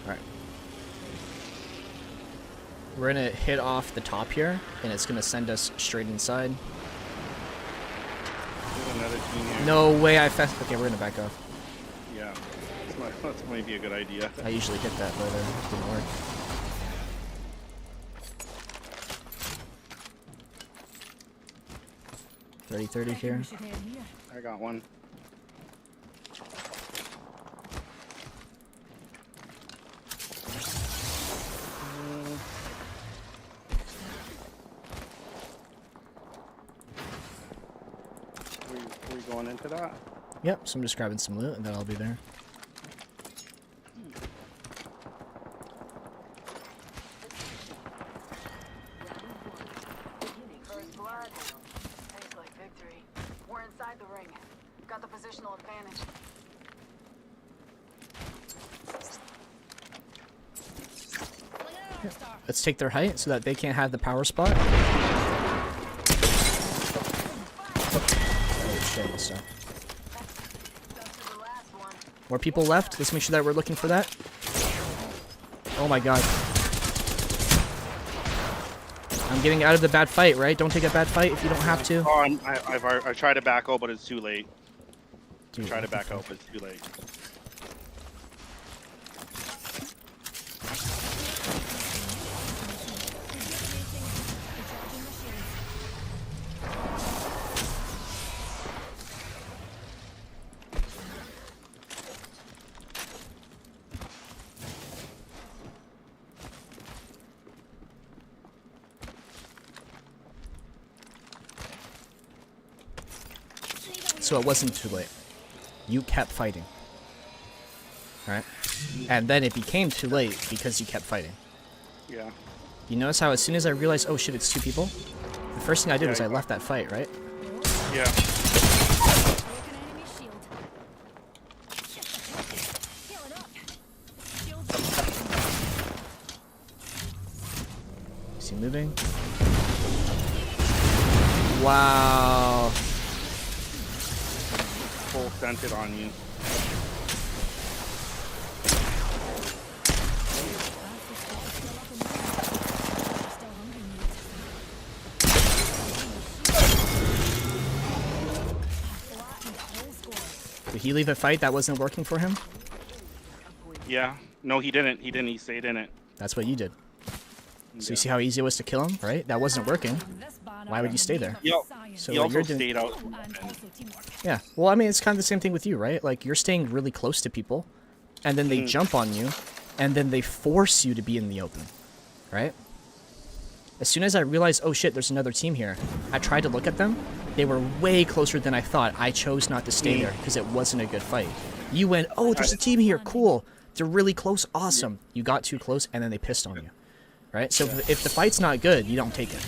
Alright. We're gonna hit off the top here, and it's gonna send us straight inside. There's another team here. No way I fast. Okay, we're gonna back off. Yeah. That's might be a good idea. I usually hit that, but it didn't work. .30 here. We should head here. I got one. Were we going into that? Yep, so I'm just grabbing some loot, and then I'll be there. First blood. Tastes like victory. We're inside the ring. Got the positional advantage. Let's take their height so that they can't have the power spot. Oh shit, so. More people left. Let's make sure that we're looking for that. Oh my god. I'm getting out of the bad fight, right? Don't take a bad fight if you don't have to. Oh, I tried to back out, but it's too late. Dude, Try to back out, but it's too late. so it wasn't too late. You kept fighting. Right? And then it became too late because you kept fighting. Yeah. You notice how as soon as I realized, oh shit, it's 2 people, the first thing I did was I left that fight, right? Yeah. Broken enemy shield. Heal it up. Shields. Is he moving? Wow. Full scented on you. Did he leave a fight that wasn't working for him? Yeah. No, he didn't. He didn't. He stayed in it. That's what you did. So you Yeah. see how easy it was to kill him, right? That wasn't working. Why would you stay there? Yo, So he what also you're doing- stayed out. And also teamwork. Yeah. Well, I mean, it's kind of the same thing with you, right? Like, you're staying really close to people, and then they jump on you, and then they force you to be in the open, right? As soon as I realized, oh shit, there's another team here, I tried to look at them. They were way closer than I thought. I chose not to stay there because it wasn't a good fight. You went, oh, there's a team here, cool. They're really close, awesome. You got too close, and then they pissed on you, right? So if the fight's not good, you don't take it.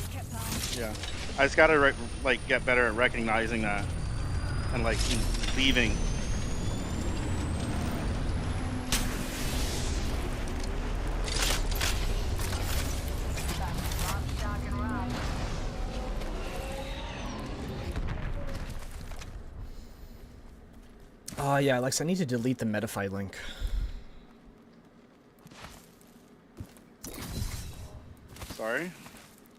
Yeah. I just gotta like get better at recognizing that and like leaving. Shock and ride. Oh yeah, Alex, I need to delete the Metafy link. Sorry.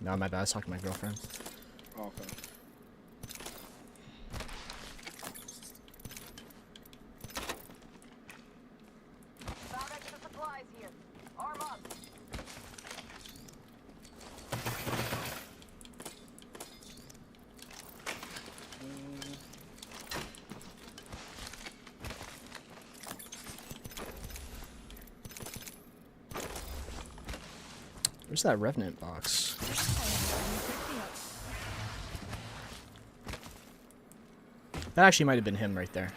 No, my bad. I was talking to my girlfriend. Oh, okay. Found extra supplies here. Arm up. Where's that Revenant box? That actually might have been him right there.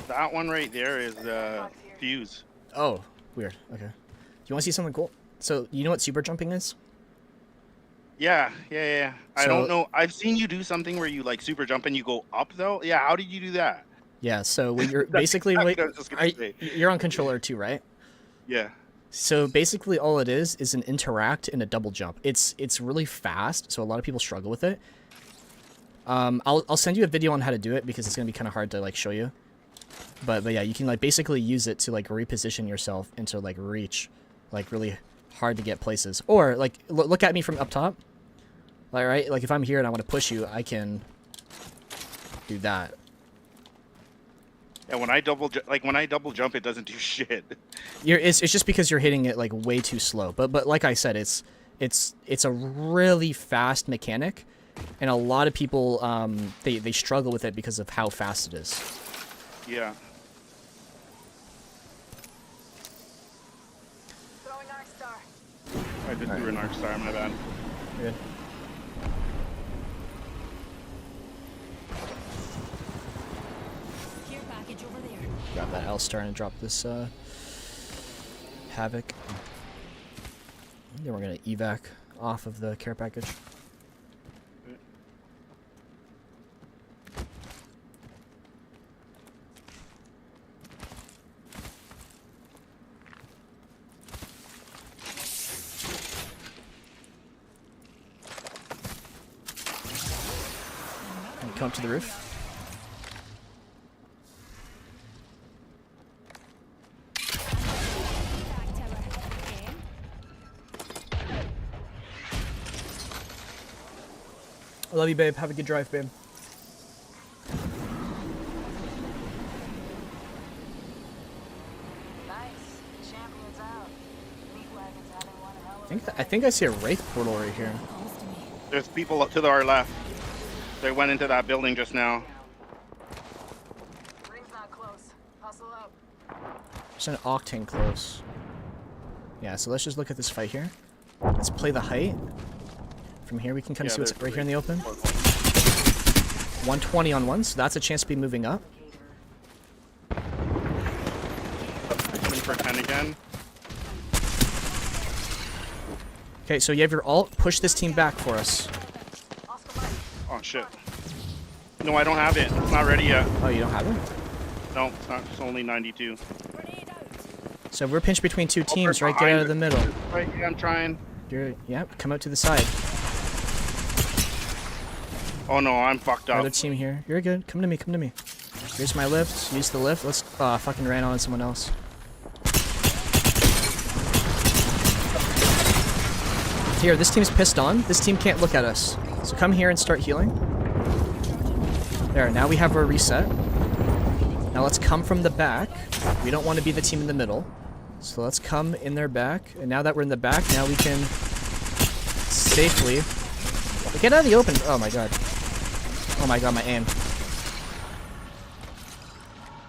That one right there is the fuse. Oh, weird. Okay. Do you want to see something cool? So, you know what super jumping is? Yeah, yeah, yeah. I So- don't know. I've seen you do something where you like super jump and you go up though. Yeah, how did you do that? Yeah, so when you're That's basically exactly wait, what I was just gonna say. you're on controller 2, right? Yeah. So basically all it is an interact and a double jump. It's really fast, so a lot of people struggle with it. I'll send you a video on how to do it because it's gonna be kind of hard to like show you. But yeah, you can like basically use it to like reposition yourself into like reach, like really hard to get places. Or like look at me from up top. Like right, like if I'm here and I want to push you, I can do that. Yeah, when I double jump, it doesn't do shit. It's just because you're hitting it like way too slow. But like I said, it's a really fast mechanic, and a lot of people they struggle with it because of how fast it is. Yeah. Throwing Arc Star. I just threw an arc star. My bad. Good. Care package over there. Grab that L star and drop this Havoc. Then we're gonna evac off of the care package. And come up to the roof. Back tower. Aim. I love you, babe. Have a good drive, babe. Nice. Champions out. Meat wagon's having one hell of I think I see a Wraith portal right here. Close to me. There's people up to our left. They went into that building just now. Ring's not close. Hustle up. There's an Octane close. Yeah, so let's just look at this fight here. Let's play the height. From here we can kind of Yeah, see what's there's right here in the open. 4. 120 on one, so that's a chance to be moving up. Looking for 10 again. Okay, so you have your ult. Push this team back for us. Oh shit. No, I don't have it. It's not ready yet. Oh, you don't have it? No, it's not. It's only 92. Grenade out. So we're pinched between two teams, right right? Get out of the behind middle. Right, yeah, I'm trying. Yeah, come out to the side. Oh no, I'm fucked up. Other team here. You're good. Come to me, come to me. Here's my lift. Use the lift. Let's fucking ran on someone else. Here, this team's pissed on. This team can't look at us. So come here and start healing. There, now we have our reset. Now let's come from the back. We don't want to be the team in the middle. So let's come in their back. And now that we're in the back, now we can safely get out of the open. Oh my god. Oh my god, my aim.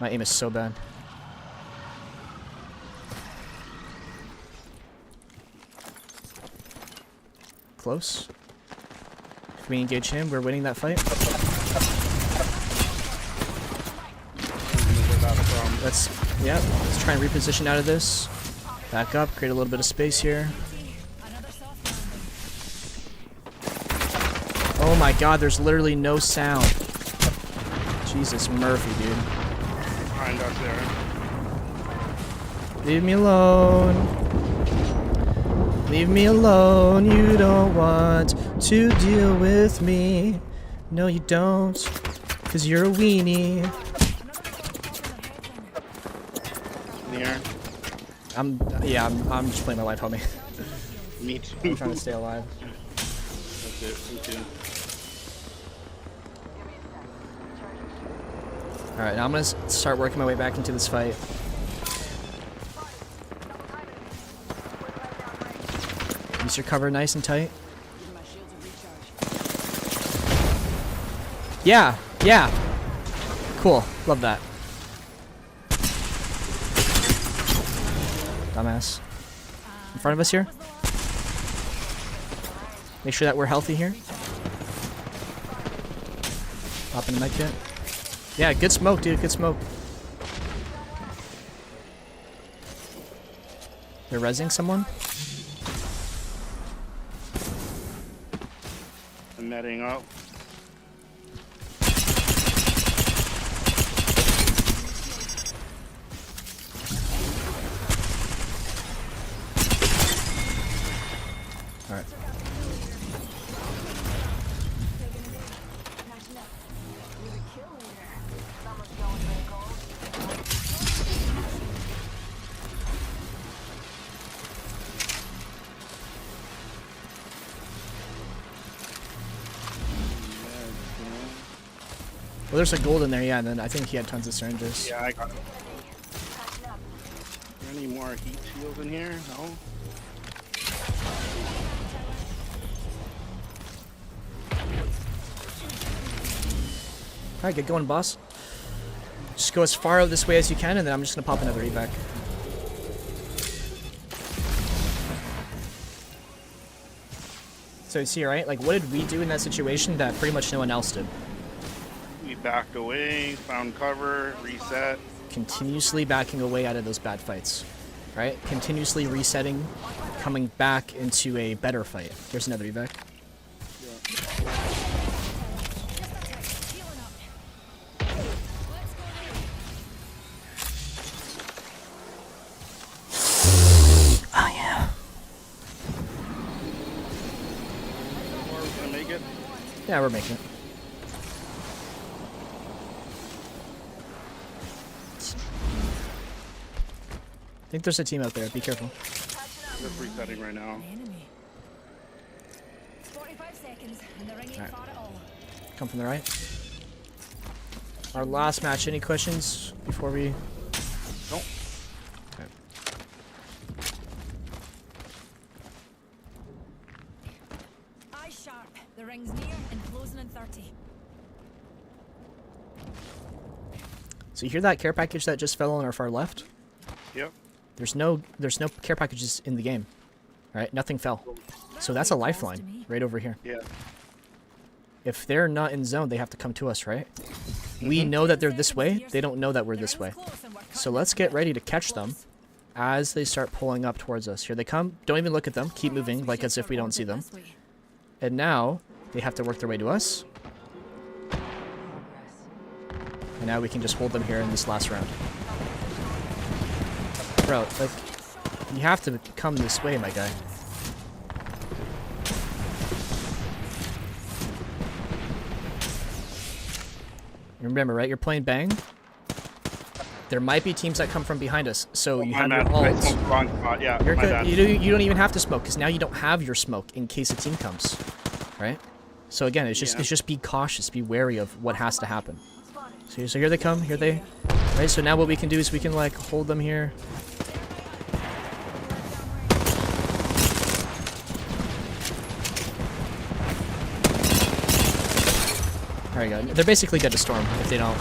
My aim is so bad. Close. If we engage him, we're winning that fight. Let's try and reposition out of this. Back up, create a little bit of space here. Another soft landing. Oh my god, there's literally no sound. Jesus Murphy, dude. Behind us there. Leave me alone. Leave me alone. You don't want to deal with me. No, you don't. Cause you're a weenie. Near. I'm just playing my life, homie. Me too. I'm trying to stay alive. That's it. Me too. Alright, now I'm gonna start working my way back into this fight. Use your cover nice and tight. Yeah, yeah. Cool, love that. Dumbass. In front of us here. Make sure that we're healthy here. Pop in the med kit. Yeah, good smoke, dude. Good smoke. They're rezzing someone? I'm netting up. Alright. Well, there's a gold in there, yeah, and then I think he had tons of syringes. Yeah, I got it. Any more heat shields in here? No? Alright, get going, boss. Just go as far out this way as you can, and then I'm just gonna pop another evac. So you see, right? Like, what did we do in that situation that pretty much no one else did? We backed away, found cover, reset. Continuously backing away out of those bad fights, right? Continuously resetting, coming back into a better fight. Here's another evac. Oh yeah. We're gonna make it. Yeah, we're making it. I think there's a team out there. Be careful. Just resetting right now. Enemy. 45 seconds, and the ring ain't Alright. far at all. Come from the right. Our last match. Any questions before we? Nope. Okay. Eyes sharp. The ring's near and closing in 30. So you hear that care package that just fell on our far left? Yep. There's no care packages in the game, Right, nothing fell. So that's a lifeline right over here. Yeah. If they're not in zone, they have to come to us, right? We know that they're this way. They don't know that we're this way. So let's get ready to catch them as they start pulling up towards us. Here they come. Don't even look at them. Keep moving, like as if we don't see them. And now they have to work their way to us. And now we can just hold them here in this last round. Bro, like, you have to come this way, my guy. Remember, right? You're playing bang. There might be teams that come from behind us, so you have your ults. Wrong spot. Yeah, You're my good. bad. You don't even have to smoke because now you don't have your smoke in case a team comes, right? So again, it's just be cautious, be wary of what has to happen. So here they come, here they, right? So now what we can do is we can like hold them here. There you go. They're basically dead to storm if they don't.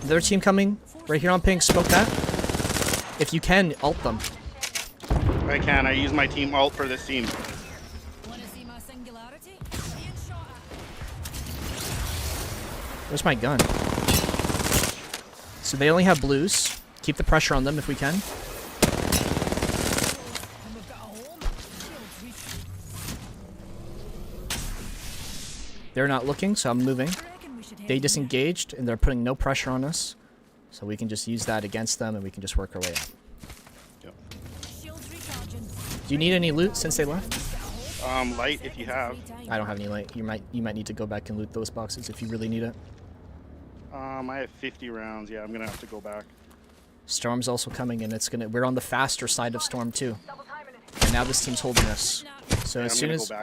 Their team coming right here on pink. Smoke that. If you can, ult them. I can. I use my team ult for this team. Wanna see my singularity? Being shot at. Where's my gun? So they only have blues. Keep the pressure on them if we can. And we've got a home. Shields reach. They're not looking, so I'm moving. Reckon we should head They in disengaged, and they're putting no pressure on us. So we can just use that against them, and we can just work our way out. there. Shields recharging. Do you need any loot since they left? Light if you have. I don't have any light. You might need to go back and loot those boxes if you really need it. I have 50 rounds. Yeah, I'm gonna have to go back. Storm's also coming, and we're on the faster side of Storm too. Double timing it. And now this team's holding us. So Yeah, as I'm soon gonna as go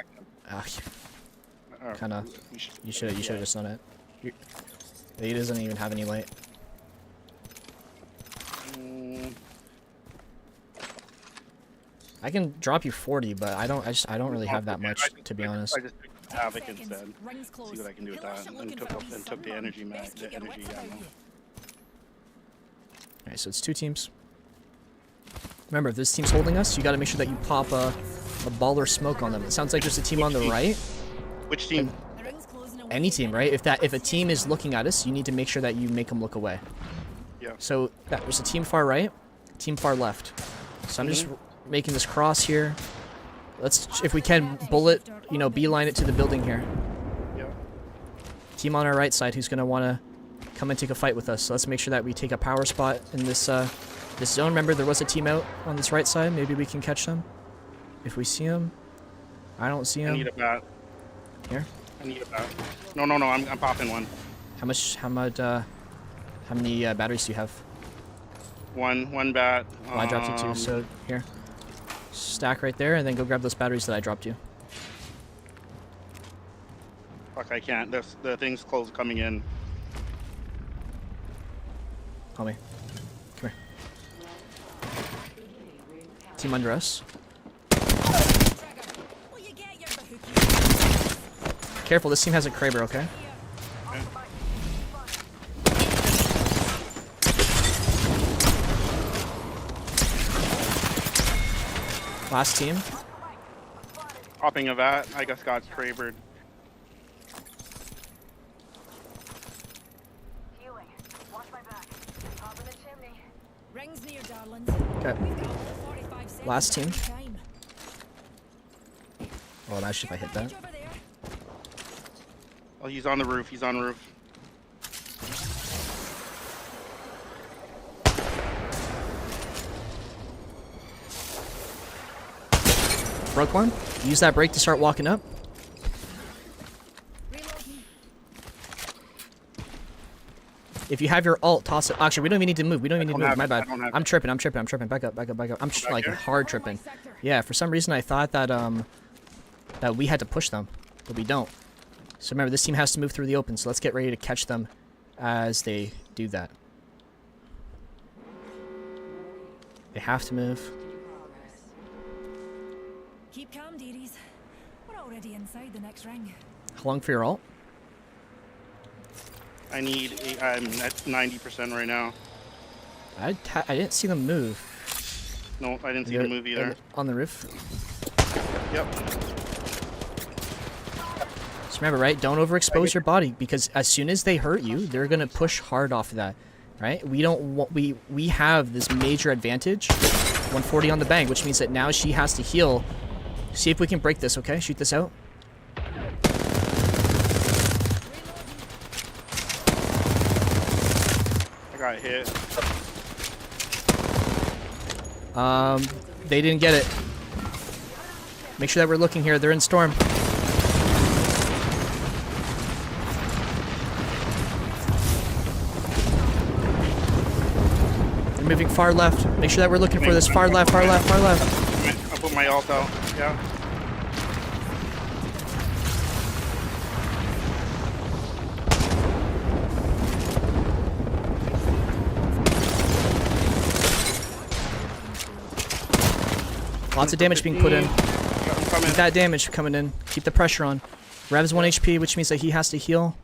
back. kind of, We should- you should have just done it. He doesn't even have any light. Mm, I can drop you 40, but I don't really have that much, to be honest. I just took Havoc Seconds. instead. Rings close. See what I can do with Pillars that, are and looking took for up a and took the someone. energy mag, Best the keep your energy wits about ammo. you. Alright, so it's 2 teams. Remember, if this team's holding us, you gotta make sure that you pop a baller smoke on them. It sounds like there's a team on the right. Which team? The ring's closing away. Any team, right? If a team is looking at us, you need to make sure that you make them look away. Yeah. So there's a team far right, team far left. So I'm just making this cross here. Let's, if we can, bullet, beeline it to the building here. Yeah. Team on our right side who's gonna wanna come and take a fight with us. So let's make sure that we take a power spot in this this zone. Remember, there was a team out on this right side. Maybe we can catch them if we see them. I don't see I them. need a bat. Here. I need a bat. No. I'm popping one. How many batteries do you have? One bat. Well, I dropped you 2, so here. Stack right there, and then go grab those batteries that I dropped you. Fuck, I can't. The thing's close coming in. Call me. Come here. Team under us. Will you get your bahookie? Careful, this team has a Kraber, okay? Last team. Popping a vat. I just got crabered. Healing. Watch my back. Popping the chimney. Rings near, darlings. Okay. We've got all 45 seconds. Last team. of time. Oh, imagine if I hit that. Over there. Oh, he's on the roof. He's on the roof. Broke one. Use that break to start walking up. Reloading. If you have your ult, toss it. Actually, we don't even need to move. We don't even need to don't move. have My it. bad. I don't have I'm it. tripping. I'm tripping. Back up. I'm like here? hard tripping. Yeah, for some reason I thought that that we had to push them, but we don't. So remember, this team has to move through the open. So let's get ready to catch them as they do that. They have to move. Keep calm, dearies. We're already inside the next ring. How long for your ult? I'm at 90% right now. I didn't see them move. No, I didn't see the move either. On the roof. Yep. Just remember, right? Don't overexpose your body, because as soon as they hurt you, they're gonna push hard off of that, right? We don't want we have this major advantage, 140 on the bang, which means that now she has to heal. See if we can break this, okay? Shoot this out. I got hit. They didn't get it. Make sure that we're looking here. They're in storm. They're moving far left. Make sure that we're looking for this far left, far left, far left. I'll put my ult out. Yeah. Lots of damage being put in. Coming. Keep that damage coming in. Keep the pressure on. Rev's 1 HP, which means that he has to heal.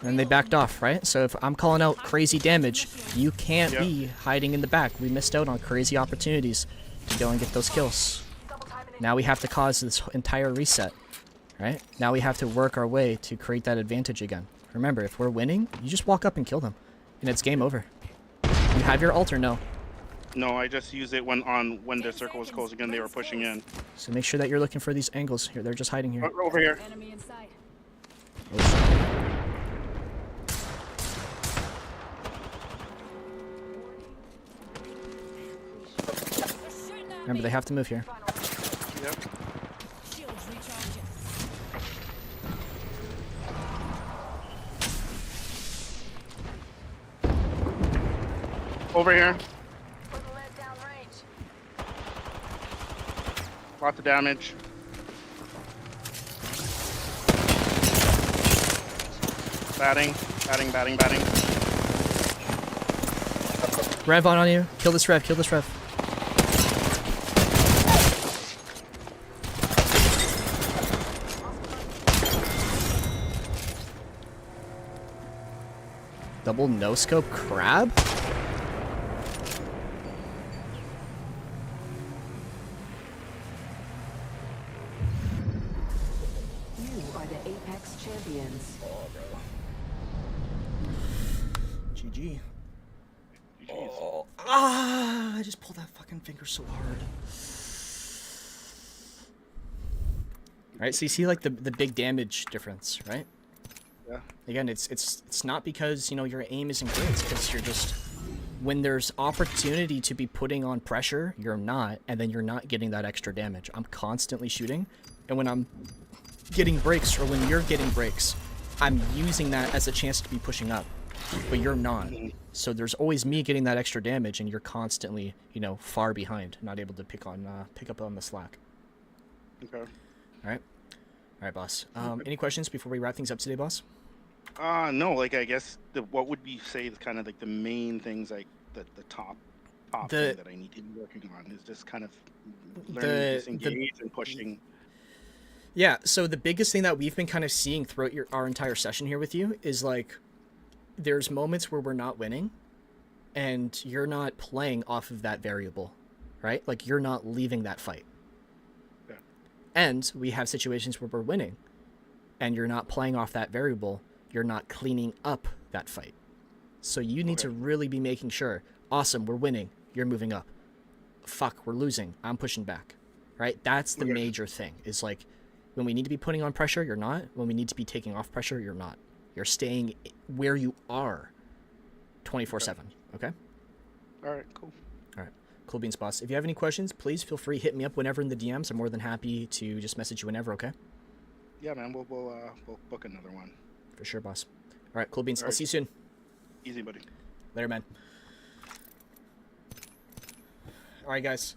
And they backed off, right? So if I'm calling out crazy damage, you can't be hiding in the back. We missed out on crazy opportunities to go and get those kills. Now we have to cause this entire reset, right? Now we have to work our way to create that advantage again. Remember, if we're winning, you just walk up and kill them. And it's game over. You have your ult or no? No, I just used it when the circle was closing and they were pushing in. So make sure that you're looking for these angles here. They're just hiding here. Over here. Enemy in sight. Remember, they have to move here. Yep. Shields recharging. Over here. Put the lead down range. Lots of damage. Batting. Rev on you. Kill this Rev. Kill this Rev. Double no scope crab? You are the Apex champions. GG. Oh, I just pulled that fucking finger so hard. Alright, so you see like the big damage difference, right? Yeah. Again, it's not because, you know, your aim isn't great, it's because you're just, when there's opportunity to be putting on pressure, you're not, and then you're not getting that extra damage. I'm constantly shooting, and when I'm getting breaks, or when you're getting breaks, I'm using that as a chance to be pushing up, but you're not. So there's always me getting that extra damage, and you're constantly, you know, far behind, not able to pick up on the slack. Okay. All right, boss. Any questions before we wrap things up today, boss? No, like I guess what would we say is kind of like the main things, like the top thing that I need to be working on is just kind of learning to disengage and pushing. Yeah, so the biggest thing that we've been kind of seeing throughout our entire session here with you is like there's moments where we're not winning and you're not playing off of that variable, right? Like you're not leaving that fight. Yeah. And we have situations where we're winning and you're not playing off that variable. You're not cleaning up that fight. So you need to really be making sure, awesome, we're winning, you're moving up. Fuck, we're losing, I'm pushing back, right? That's the major thing, is like, when we need to be putting on pressure, you're not. When we need to be taking off pressure, you're not. You're staying where you are 24/7, okay? All right, cool. All right, cool beans, boss. If you have any questions, please feel free, hit me up whenever in the DMs. I'm more than happy to just message you whenever, okay? Yeah, man, we'll book another one. For sure, boss. All right, cool beans. All I'll right. see you soon. Easy, buddy. Later, man. All right, guys.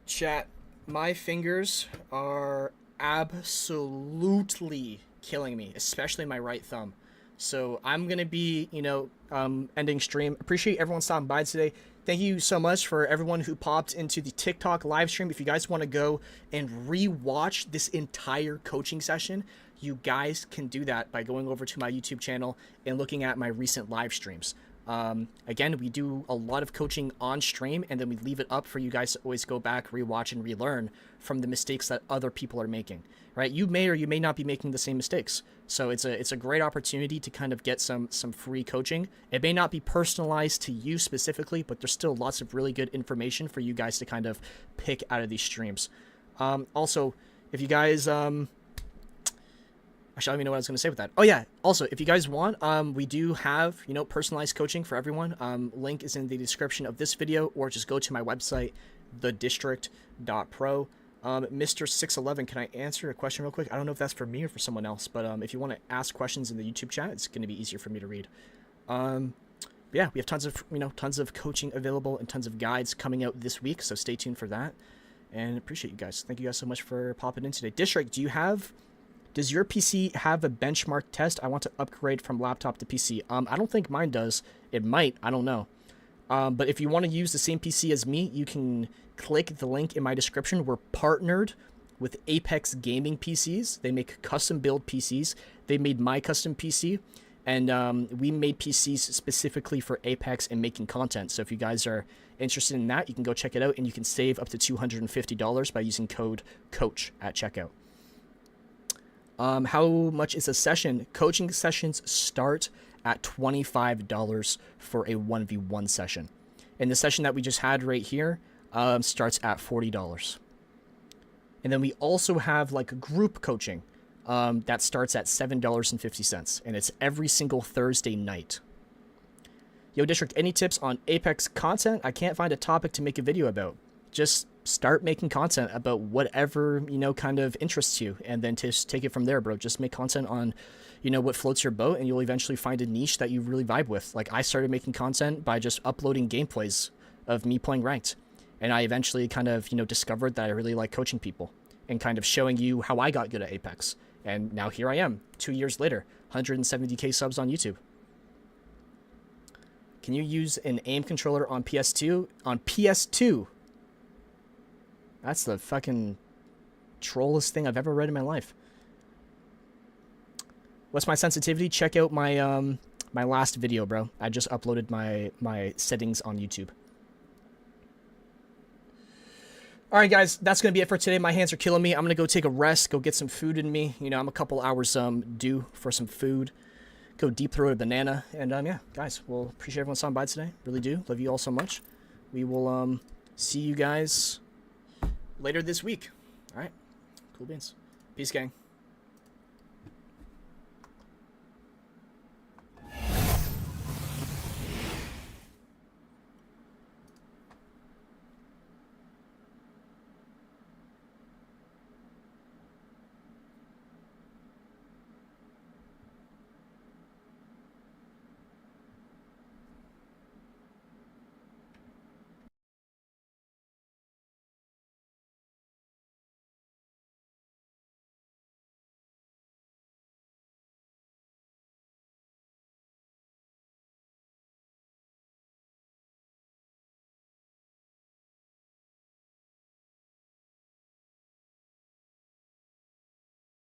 Chat. My fingers are absolutely killing me, especially my right thumb. So I'm going to be, you know, ending stream. Appreciate everyone stopping by today. Thank you so much for everyone who popped into the TikTok live stream. If you guys want to go and re-watch this entire coaching session, you guys can do that by going over to my YouTube channel and looking at my recent live streams. Again, we do a lot of coaching on stream, and then we leave it up for you guys to always go back, rewatch, and relearn from the mistakes that other people are making, right? You may or you may not be making the same mistakes. So it's a great opportunity to kind of get some free coaching. It may not be personalized to you specifically, but there's still lots of really good information for you guys to kind of pick out of these streams. Also, if you guys, actually, I don't even know what I was going to say with that. Oh yeah. Also, if you guys want, we do have, personalized coaching for everyone. Link is in the description of this video, or just go to my website, thedistrict.pro. Mr. 611, can I answer a question real quick? I don't know if that's for me or for someone else, but if you want to ask questions in the YouTube chat, it's going to be easier for me to read. Yeah, we have tons of coaching available and tons of guides coming out this week, so stay tuned for that. And appreciate you guys. Thank you guys so much for popping in today. District, does your PC have a benchmark test? I want to upgrade from laptop to PC. I don't think mine does. It might. I don't know. But if you want to use the same PC as me, you can click the link in my description. We're partnered with Apex Gaming PCs. They make custom build PCs. They made my custom PC. And we made PCs specifically for Apex and making content. So if you guys are interested in that, you can go check it out. And you can save up to $250 by using code COACH at checkout. How much is a session? Coaching sessions start at $25 for a 1v1 session. And the session that we just had right here starts at $40. And then we also have like group coaching that starts at $7.50. And it's every single Thursday night. Yo, District, any tips on Apex content? I can't find a topic to make a video about. Just start making content about whatever, kind of interests you, and then just take it from there, bro. Just make content on, what floats your boat, and you'll eventually find a niche that you really vibe with. Like, I started making content by just uploading gameplays of me playing ranked, and I eventually kind of, discovered that I really like coaching people and kind of showing you how I got good at Apex. And now here I am, 2 years later, 170k subs on YouTube. Can you use an aim controller on PS2? On PS2? That's the fucking trollest thing I've ever read in my life. What's my sensitivity? Check out my my last video, bro. I just uploaded my settings on YouTube. All right, guys, that's going to be it for today. My hands are killing me. I'm going to go take a rest, go get some food in me. I'm a couple hours due for some food. Go deep throat a banana. And, yeah, guys, we'll appreciate everyone stopping by today. Really do. Love you all so much. We will see you guys later this week. All right. Cool beans. Peace, gang.